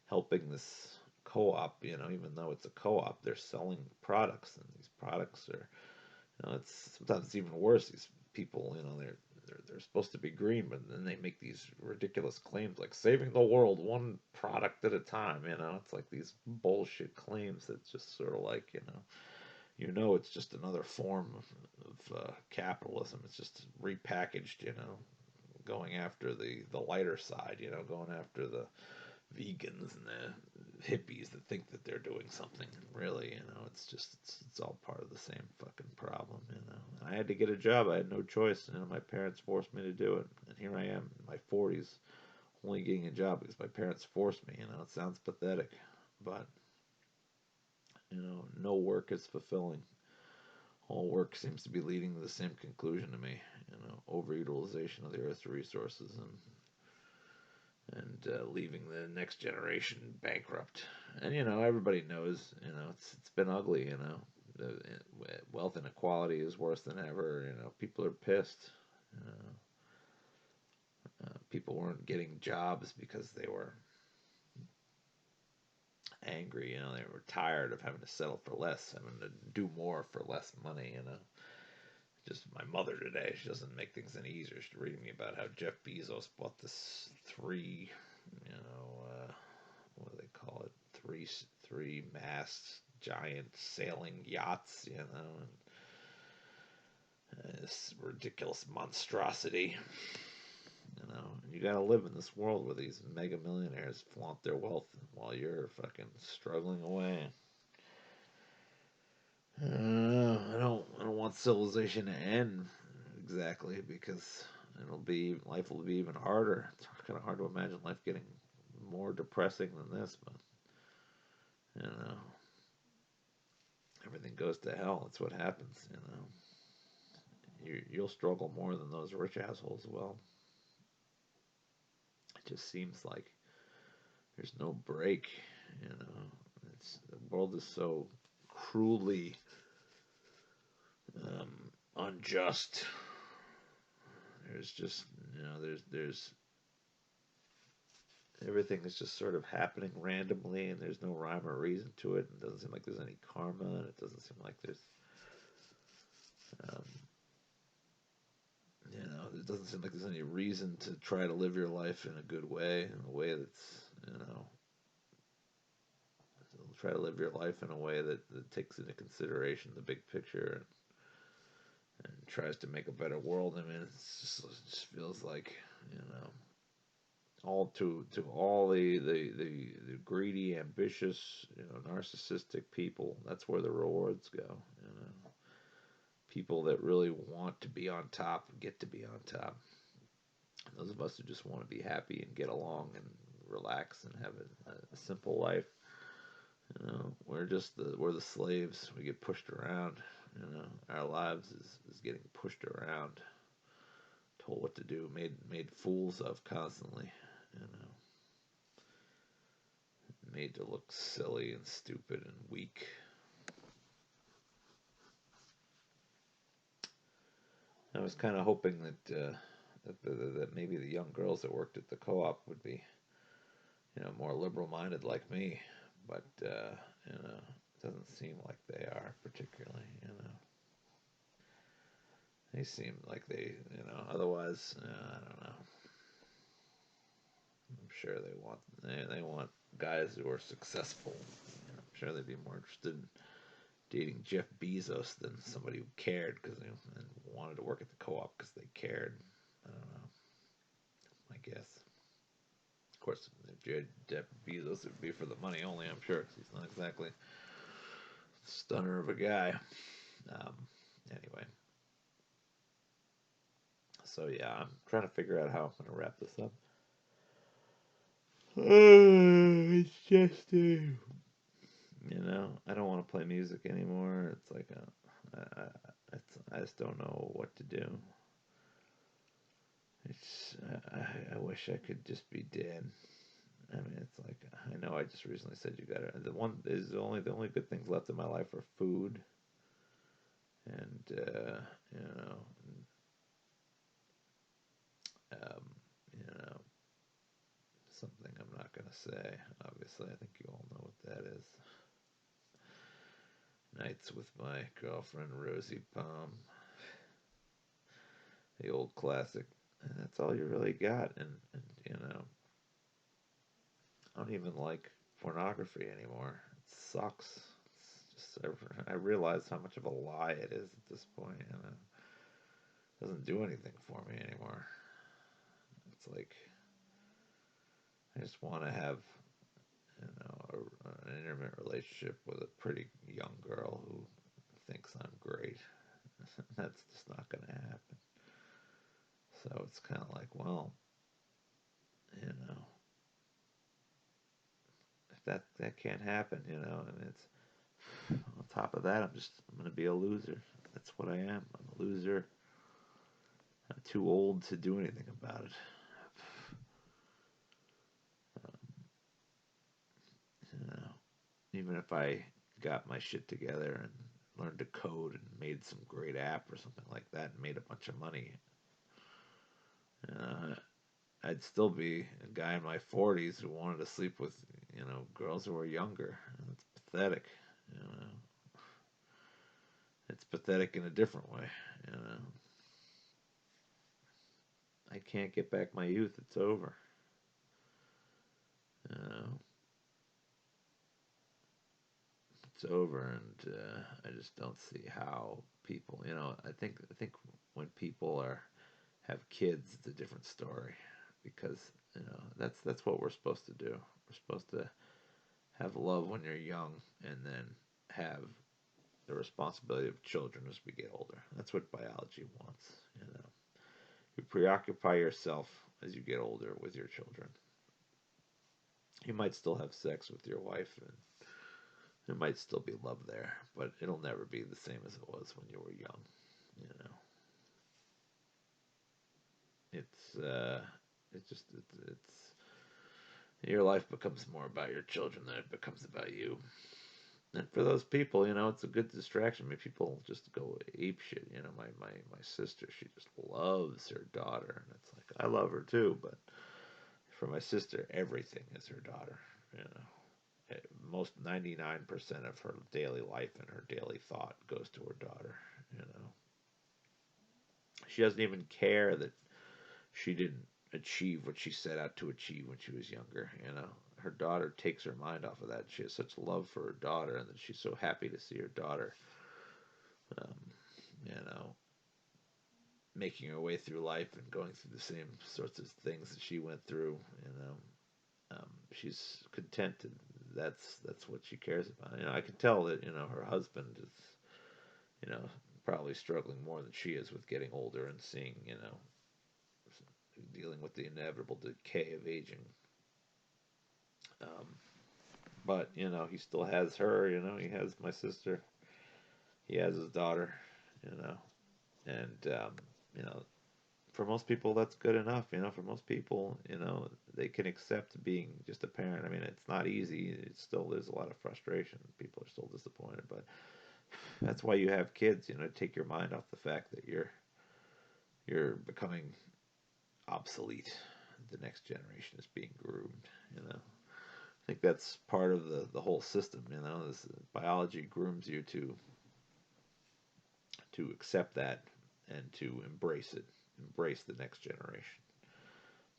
helping this co-op, even though it's a co-op, they're selling products, and these products are, it's sometimes even worse. These people, they're supposed to be green, but then they make these ridiculous claims like saving the world one product at a time. It's like these bullshit claims that's just sort of like, it's just another form of capitalism. It's just repackaged, going after the lighter side, going after the vegans and the hippies that think that they're doing something. And really, it's all part of the same fucking problem. I had to get a job. I had no choice. My parents forced me to do it, and here I am in my 40s, only getting a job because my parents forced me. It sounds pathetic, but no work is fulfilling. All work seems to be leading to the same conclusion to me. Overutilization of the Earth's resources and leaving the next generation bankrupt. And everybody knows, it's been ugly. The wealth inequality is worse than ever. People are pissed. People weren't getting jobs because they were angry. They were tired of having to settle for less, having to do more for less money. Just my mother today, she doesn't make things any easier. She's reading me about how Jeff Bezos bought this what do they call it? Three mast giant sailing yachts, and this ridiculous monstrosity. You gotta live in this world where these mega millionaires flaunt their wealth while you're fucking struggling away. I don't want civilization to end exactly, because life will be even harder. It's kind of hard to imagine life getting more depressing than this, but you know, everything goes to hell. That's what happens. You'll struggle more than those rich assholes will. It just seems like there's no break. The world is so cruelly unjust. There's just there's everything is just sort of happening randomly, and there's no rhyme or reason to it. It doesn't seem like there's any karma, and it doesn't seem like there's um, it doesn't seem like there's any reason to try to live your life in a good way, in a way that's try to live your life in a way that takes into consideration the big picture, and tries to make a better world. I mean, it just feels like all to all the greedy, ambitious, narcissistic people. That's where the rewards go. People that really want to be on top get to be on top. Those of us who just want to be happy and get along and relax and have a simple life, we're the slaves. We get pushed around. Our lives is getting pushed around, told what to do, made fools of constantly. You know, made to look silly and stupid and weak. I was kind of hoping that maybe the young girls that worked at the co-op would be, more liberal-minded like me, but it doesn't seem like they are particularly. They seem like Otherwise, I don't know. I'm sure they want guys who are successful. I'm sure they'd be more interested in dating Jeff Bezos than somebody who cared because they wanted to work at the co-op because they cared. I don't know. I guess. Of course, if you had Jeff Bezos, it would be for the money only. I'm sure, 'cause he's not exactly a stunner of a guy. Anyway, so yeah, I'm trying to figure out how I'm going to wrap this up. It's just I don't want to play music anymore. It's like I just don't know what to do. It's I wish I could just be dead. I mean, it's like I know I just recently said you got to. The only good things left in my life are food and you know, um, you know, something I'm not gonna say. Obviously, I think you all know what that is. Nights with my girlfriend Rosie Palm, the old classic. And that's all you really got. And I don't even like pornography anymore. It sucks. It's just I realize how much of a lie it is at this point. It doesn't do anything for me anymore. It's like I just want to have an intimate relationship with a pretty young girl who thinks I'm great. That's just not going to happen. So it's kind of like, well, you know, if that can't happen, and it's on top of that, I'm going to be a loser. That's what I am. I'm a loser. I'm too old to do anything about it. You know, even if I got my shit together and learned to code and made some great app or something like that and made a bunch of money, uh, I'd still be a guy in my 40s who wanted to sleep with, girls who were younger. It's pathetic. You know, it's pathetic in a different way. You know, I can't get back my youth. It's over. You know, it's over, and I just don't see how people. I think when people have kids, it's a different story because that's what we're supposed to do. We're supposed to have love when you're young, and then have the responsibility of children as we get older. That's what biology wants. You know, you preoccupy yourself as you get older with your children. You might still have sex with your wife, and there might still be love there, but it'll never be the same as it was when you were young. You know, it's your life becomes more about your children than it becomes about you. And for those people, it's a good distraction. I mean, people just go ape shit. My sister, she just loves her daughter, and it's like I love her too, but for my sister, everything is her daughter. You know, most 99% of her daily life and her daily thought goes to her daughter. You know, she doesn't even care that she didn't achieve what she set out to achieve when she was younger. Her daughter takes her mind off of that. She has such love for her daughter, and that she's so happy to see her daughter, um, you know, making her way through life and going through the same sorts of things that she went through. She's content, and that's what she cares about. I can tell that her husband is you know probably struggling more than she is with getting older and seeing dealing with the inevitable decay of aging. Um, but he still has her. He has my sister. He has his daughter. You know, and you know, for most people, that's good enough. For most people, they can accept being just a parent. I mean, it's not easy. It's still there's a lot of frustration. People are still disappointed, but that's why you have kids. Take your mind off the fact that you're becoming obsolete. The next generation is being groomed. I think that's part of the whole system. This biology grooms you to accept that and to embrace the next generation.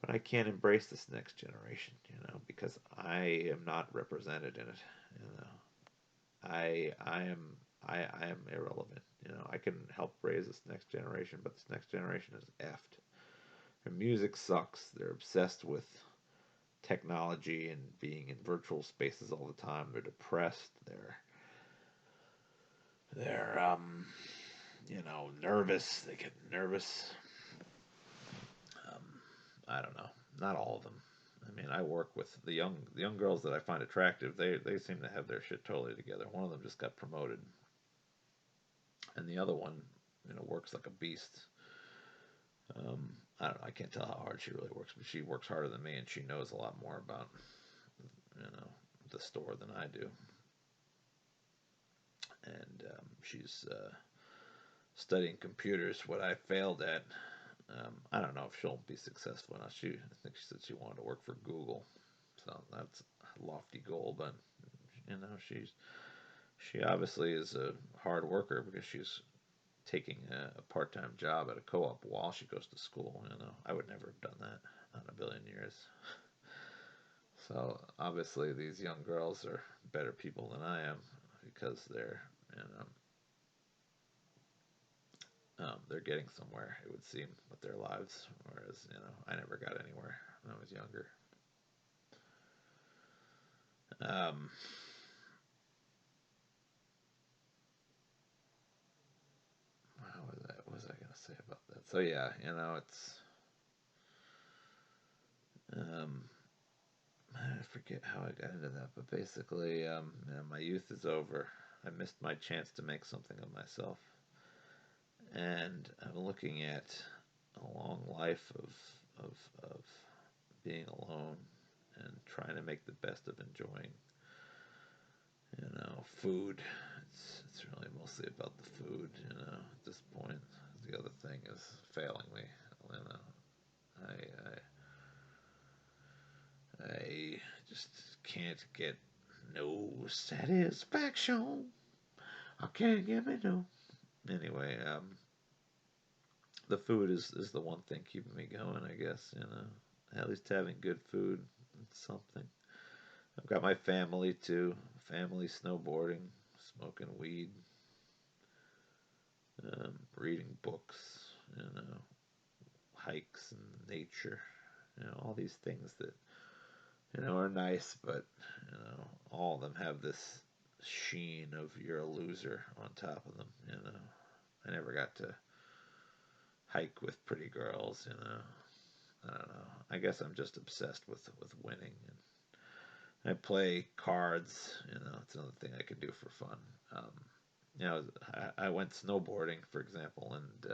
But I can't embrace this next generation, because I am not represented in it. You know, I am irrelevant. I can help raise this next generation, but this next generation is effed. Their music sucks. They're obsessed with technology and being in virtual spaces all the time. They're depressed. They're nervous. They get nervous. Um, I don't know. Not all of them. I mean, I work with the young girls that I find attractive. They seem to have their shit totally together. One of them just got promoted, and the other one, works like a beast. I don't know. I can't tell how hard she really works, but she works harder than me, and she knows a lot more about. the store than I do, and she's studying computers. What I failed at, I don't know if she'll be successful or not. I think she said she wanted to work for Google, so that's a lofty goal. But she obviously is a hard worker because she's taking a part-time job at a co-op while she goes to school. I would never have done that, not in a billion years. So obviously these young girls are better people than I am because they're getting somewhere, it would seem, with their lives, whereas I never got anywhere when I was younger. Um, what was I going to say about that? So yeah, it's um, I forget how I got into that, but basically, my youth is over. I missed my chance to make something of myself, and I'm looking at a long life of being alone and trying to make the best of enjoying, food. It's really mostly about the food, at this point. The other thing is failing me. You know, I just can't get no satisfaction. I can't get me no. Anyway, the food is the one thing keeping me going, I guess. At least having good food, it's something. I've got my family too. Family snowboarding, smoking weed, reading books, hikes and nature. All these things that are nice, but all of them have this sheen of you're a loser on top of them. I never got to hike with pretty girls. I don't know. I guess I'm just obsessed with winning, and I play cards. It's another thing I can do for fun. I went snowboarding, for example, and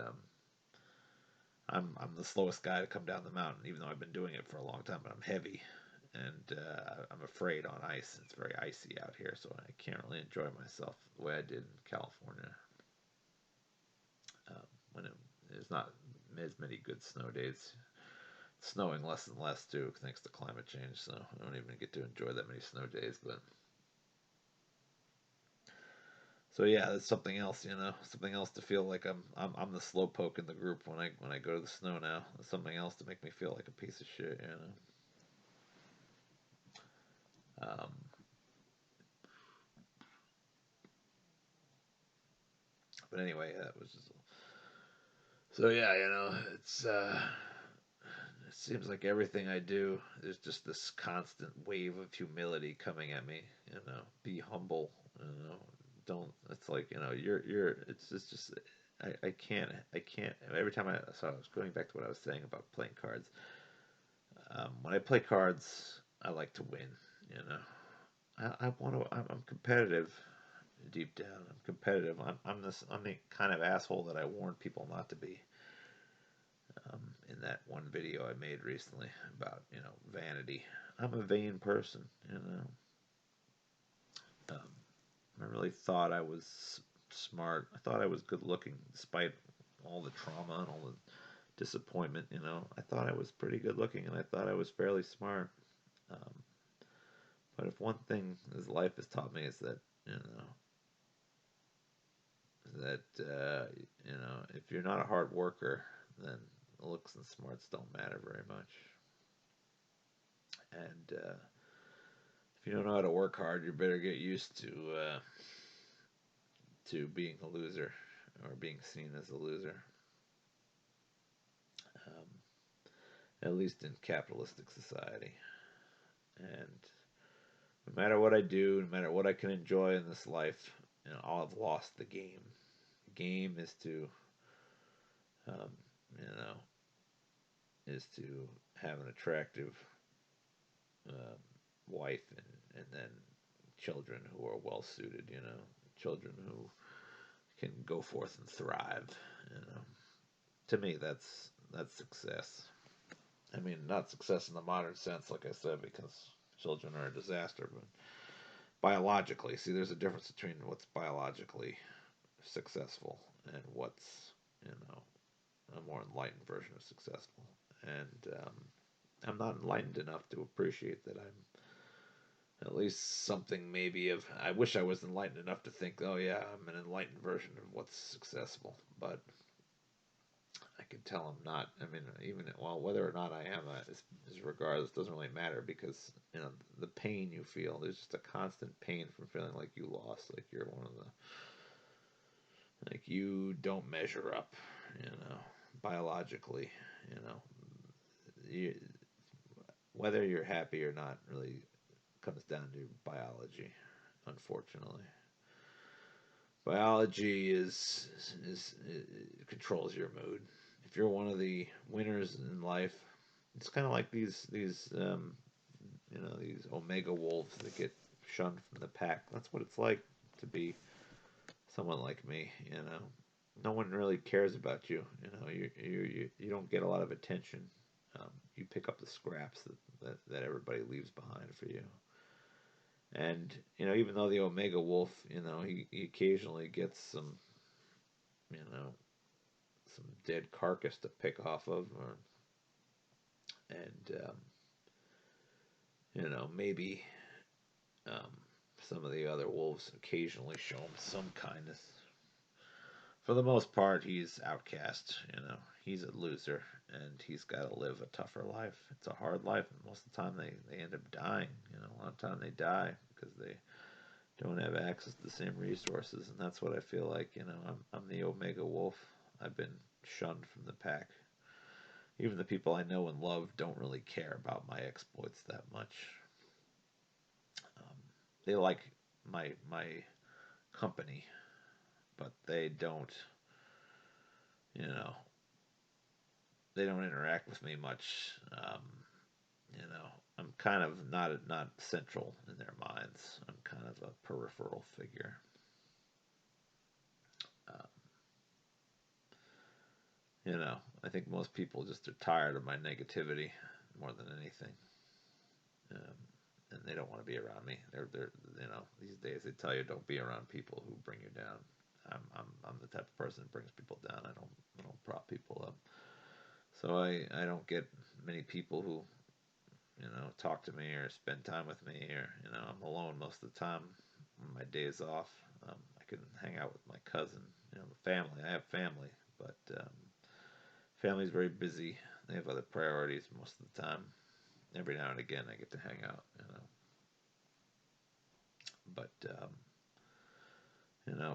I'm the slowest guy to come down the mountain, even though I've been doing it for a long time. But I'm heavy, and I'm afraid on ice. It's very icy out here, so I can't really enjoy myself the way I did in California when there's not as many good snow days. It's snowing less and less too, thanks to climate change. So I don't even get to enjoy that many snow days. But so yeah, that's something else. Something else to feel like I'm the slow poke in the group when I go to the snow now. There's something else to make me feel like a piece of shit. Um, but anyway, that was just so yeah. It seems like everything I do, there's just this constant wave of humility coming at me. Be humble. Don't. It's like you're. It's just. I can't. Every time I was going back to what I was saying about playing cards. When I play cards, I like to win. You know, I want to. I'm competitive deep down. I'm competitive. I'm the kind of asshole that I warned people not to be. In that one video I made recently about vanity. I'm a vain person. Um, I really thought I was smart. I thought I was good looking, despite all the trauma and all the disappointment. I thought I was pretty good looking, and I thought I was fairly smart. Um, but if one thing this life has taught me is that you know if you're not a hard worker, then looks and smarts don't matter very much. And if you don't know how to work hard, you better get used to being a loser or being seen as a loser. Um, at least in capitalistic society. And no matter what I do, no matter what I can enjoy in this life, I'll have lost the game. The game is to, um, you know, is to have an attractive um, wife and then children who are well suited. Children who can go forth and thrive. To me, that's success. I mean, not success in the modern sense, like I said, because children are a disaster, but biologically, see, there's a difference between what's biologically successful and what's, you know, a more enlightened version of successful. And I'm not enlightened enough to appreciate that I'm at least something maybe of. I wish I was enlightened enough to think, oh yeah, I'm an enlightened version of what's successful, but I can tell I'm not. I mean, even well, whether or not I am, is regardless. Doesn't really matter because the pain you feel. There's just a constant pain from feeling like you lost, like you're one of the, like you don't measure up, biologically. You know, you, whether you're happy or not really comes down to biology, unfortunately. Biology controls your mood. If you're one of the winners in life, it's kind of like these omega wolves that get shunned from the pack. That's what it's like to be someone like me. No one really cares about you. You don't get a lot of attention. You pick up the scraps that everybody leaves behind for you. And even though the Omega Wolf, he occasionally gets you know, some dead carcass to pick off of, and maybe um, some of the other wolves occasionally show him some kindness. For the most part, he's outcast. He's a loser, and he's got to live a tougher life. It's a hard life, and most of the time they end up dying. A lot of time they die because they don't have access to the same resources, and that's what I feel like. I'm the Omega Wolf. I've been shunned from the pack. Even the people I know and love don't really care about my exploits that much. They like my company, but they don't. You know, they don't interact with me much. I'm kind of not central in their minds. I'm kind of a peripheral figure. Um, I think most people just are tired of my negativity more than anything, um, and they don't want to be around me. They're these days they tell you don't be around people who bring you down. I'm the type of person that brings people down. I don't prop people up. So I don't get many people who talk to me or spend time with me, or I'm alone most of the time when my days off. I can hang out with my cousin, the family. I have family, but family's very busy. They have other priorities most of the time. Every now and again, I get to hang out, but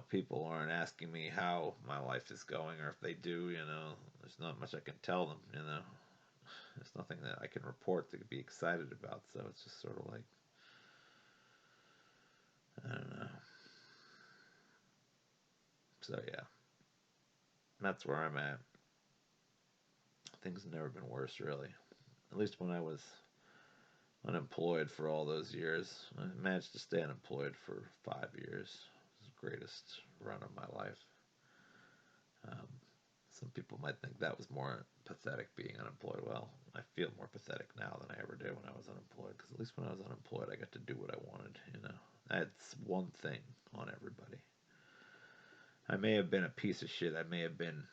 people aren't asking me how my life is going, or if they do, there's not much I can tell them. There's nothing that I can report to be excited about. So it's just sort of like, I don't know. So yeah, that's where I'm at. Things have never been worse, really. At least when I was unemployed for all those years. I managed to stay unemployed for 5 years. It was the greatest run of my life. Um, some people might think that was more pathetic being unemployed. Well, I feel more pathetic now than I ever did when I was unemployed, because at least when I was unemployed, I got to do what I wanted. That's one thing on everybody. I may have been a piece of shit. I may have been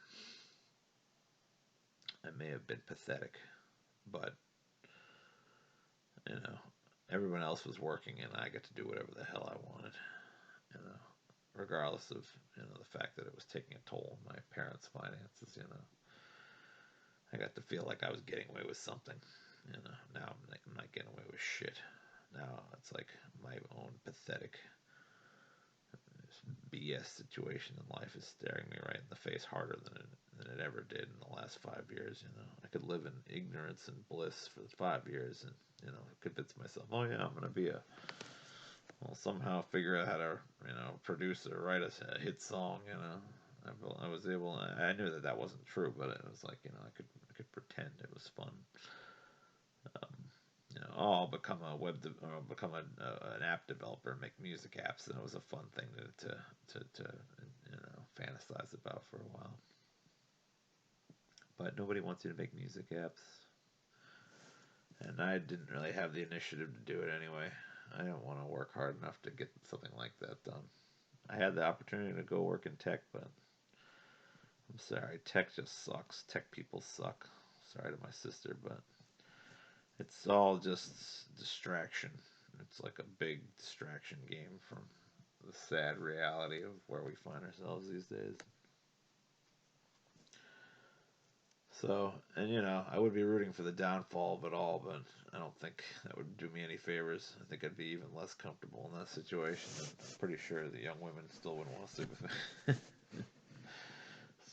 pathetic, but you know, everyone else was working and I got to do whatever the hell I wanted. You know, regardless of the fact that it was taking a toll on my parents' finances. I got to feel like I was getting away with something. Now I'm not getting away with shit. Now it's like my own pathetic BS situation in life is staring me right in the face harder than it ever did in the last 5 years. I could live in ignorance and bliss for 5 years and convince myself, oh yeah, I'm gonna be I'll somehow figure out how to produce or write a hit song. I was able. I knew that wasn't true, but it was like I could pretend it was fun. Um, oh, I'll become a or I'll become an app developer and make music apps, and it was a fun thing to fantasize about for a while. But nobody wants you to make music apps, And I didn't really have the initiative to do it anyway. I didn't want to work hard enough to get something like that done. I had the opportunity to go work in tech, but I'm sorry, tech just sucks. Tech people suck. Sorry to my sister, but it's all just distraction. It's like a big distraction game from the sad reality of where we find ourselves these days. So, and I would be rooting for the downfall of it all, but I don't think that would do me any favors. I think I'd be even less comfortable in that situation. I'm pretty sure the young women still wouldn't want to sleep with me.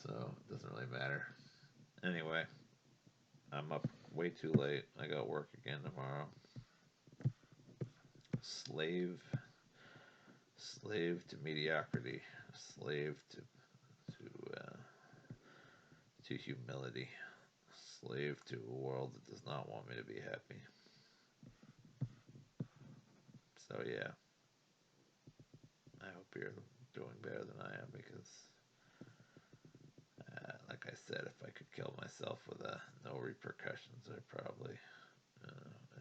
So, it doesn't really matter. Anyway, I'm up way too late. I got work again tomorrow. Slave, slave to mediocrity, slave to humility, slave to a world that does not want me to be happy. So yeah, I hope you're doing better than I am because, like I said, if I could kill myself with no repercussions, I probably.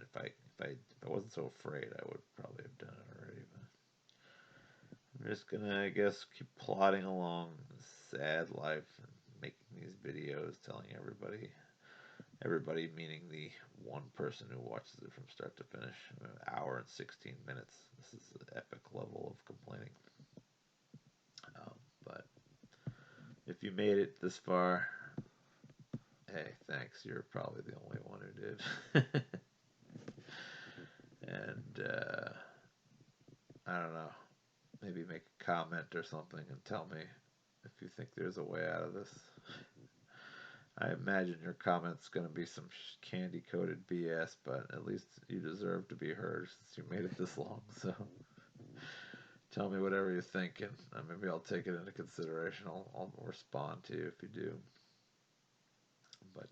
If I wasn't so afraid, I would probably have done it already. But I'm just gonna, I guess, keep plodding along this sad life and making these videos, telling everybody meaning the one person who watches it from start to finish, an hour and 16 minutes. This is an epic level of complaining. But if you made it this far, hey, thanks. You're probably the only one who did. And I don't know. Maybe make a comment or something and tell me if you think there's a way out of this. I imagine your comment's going to be some candy coated BS, but at least you deserve to be heard since you made it this long. So tell me whatever you think, and maybe I'll take it into consideration. I'll respond to you if you do. But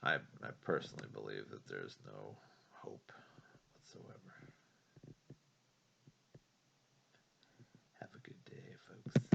I personally believe that there's no hope whatsoever. Have a good day, folks.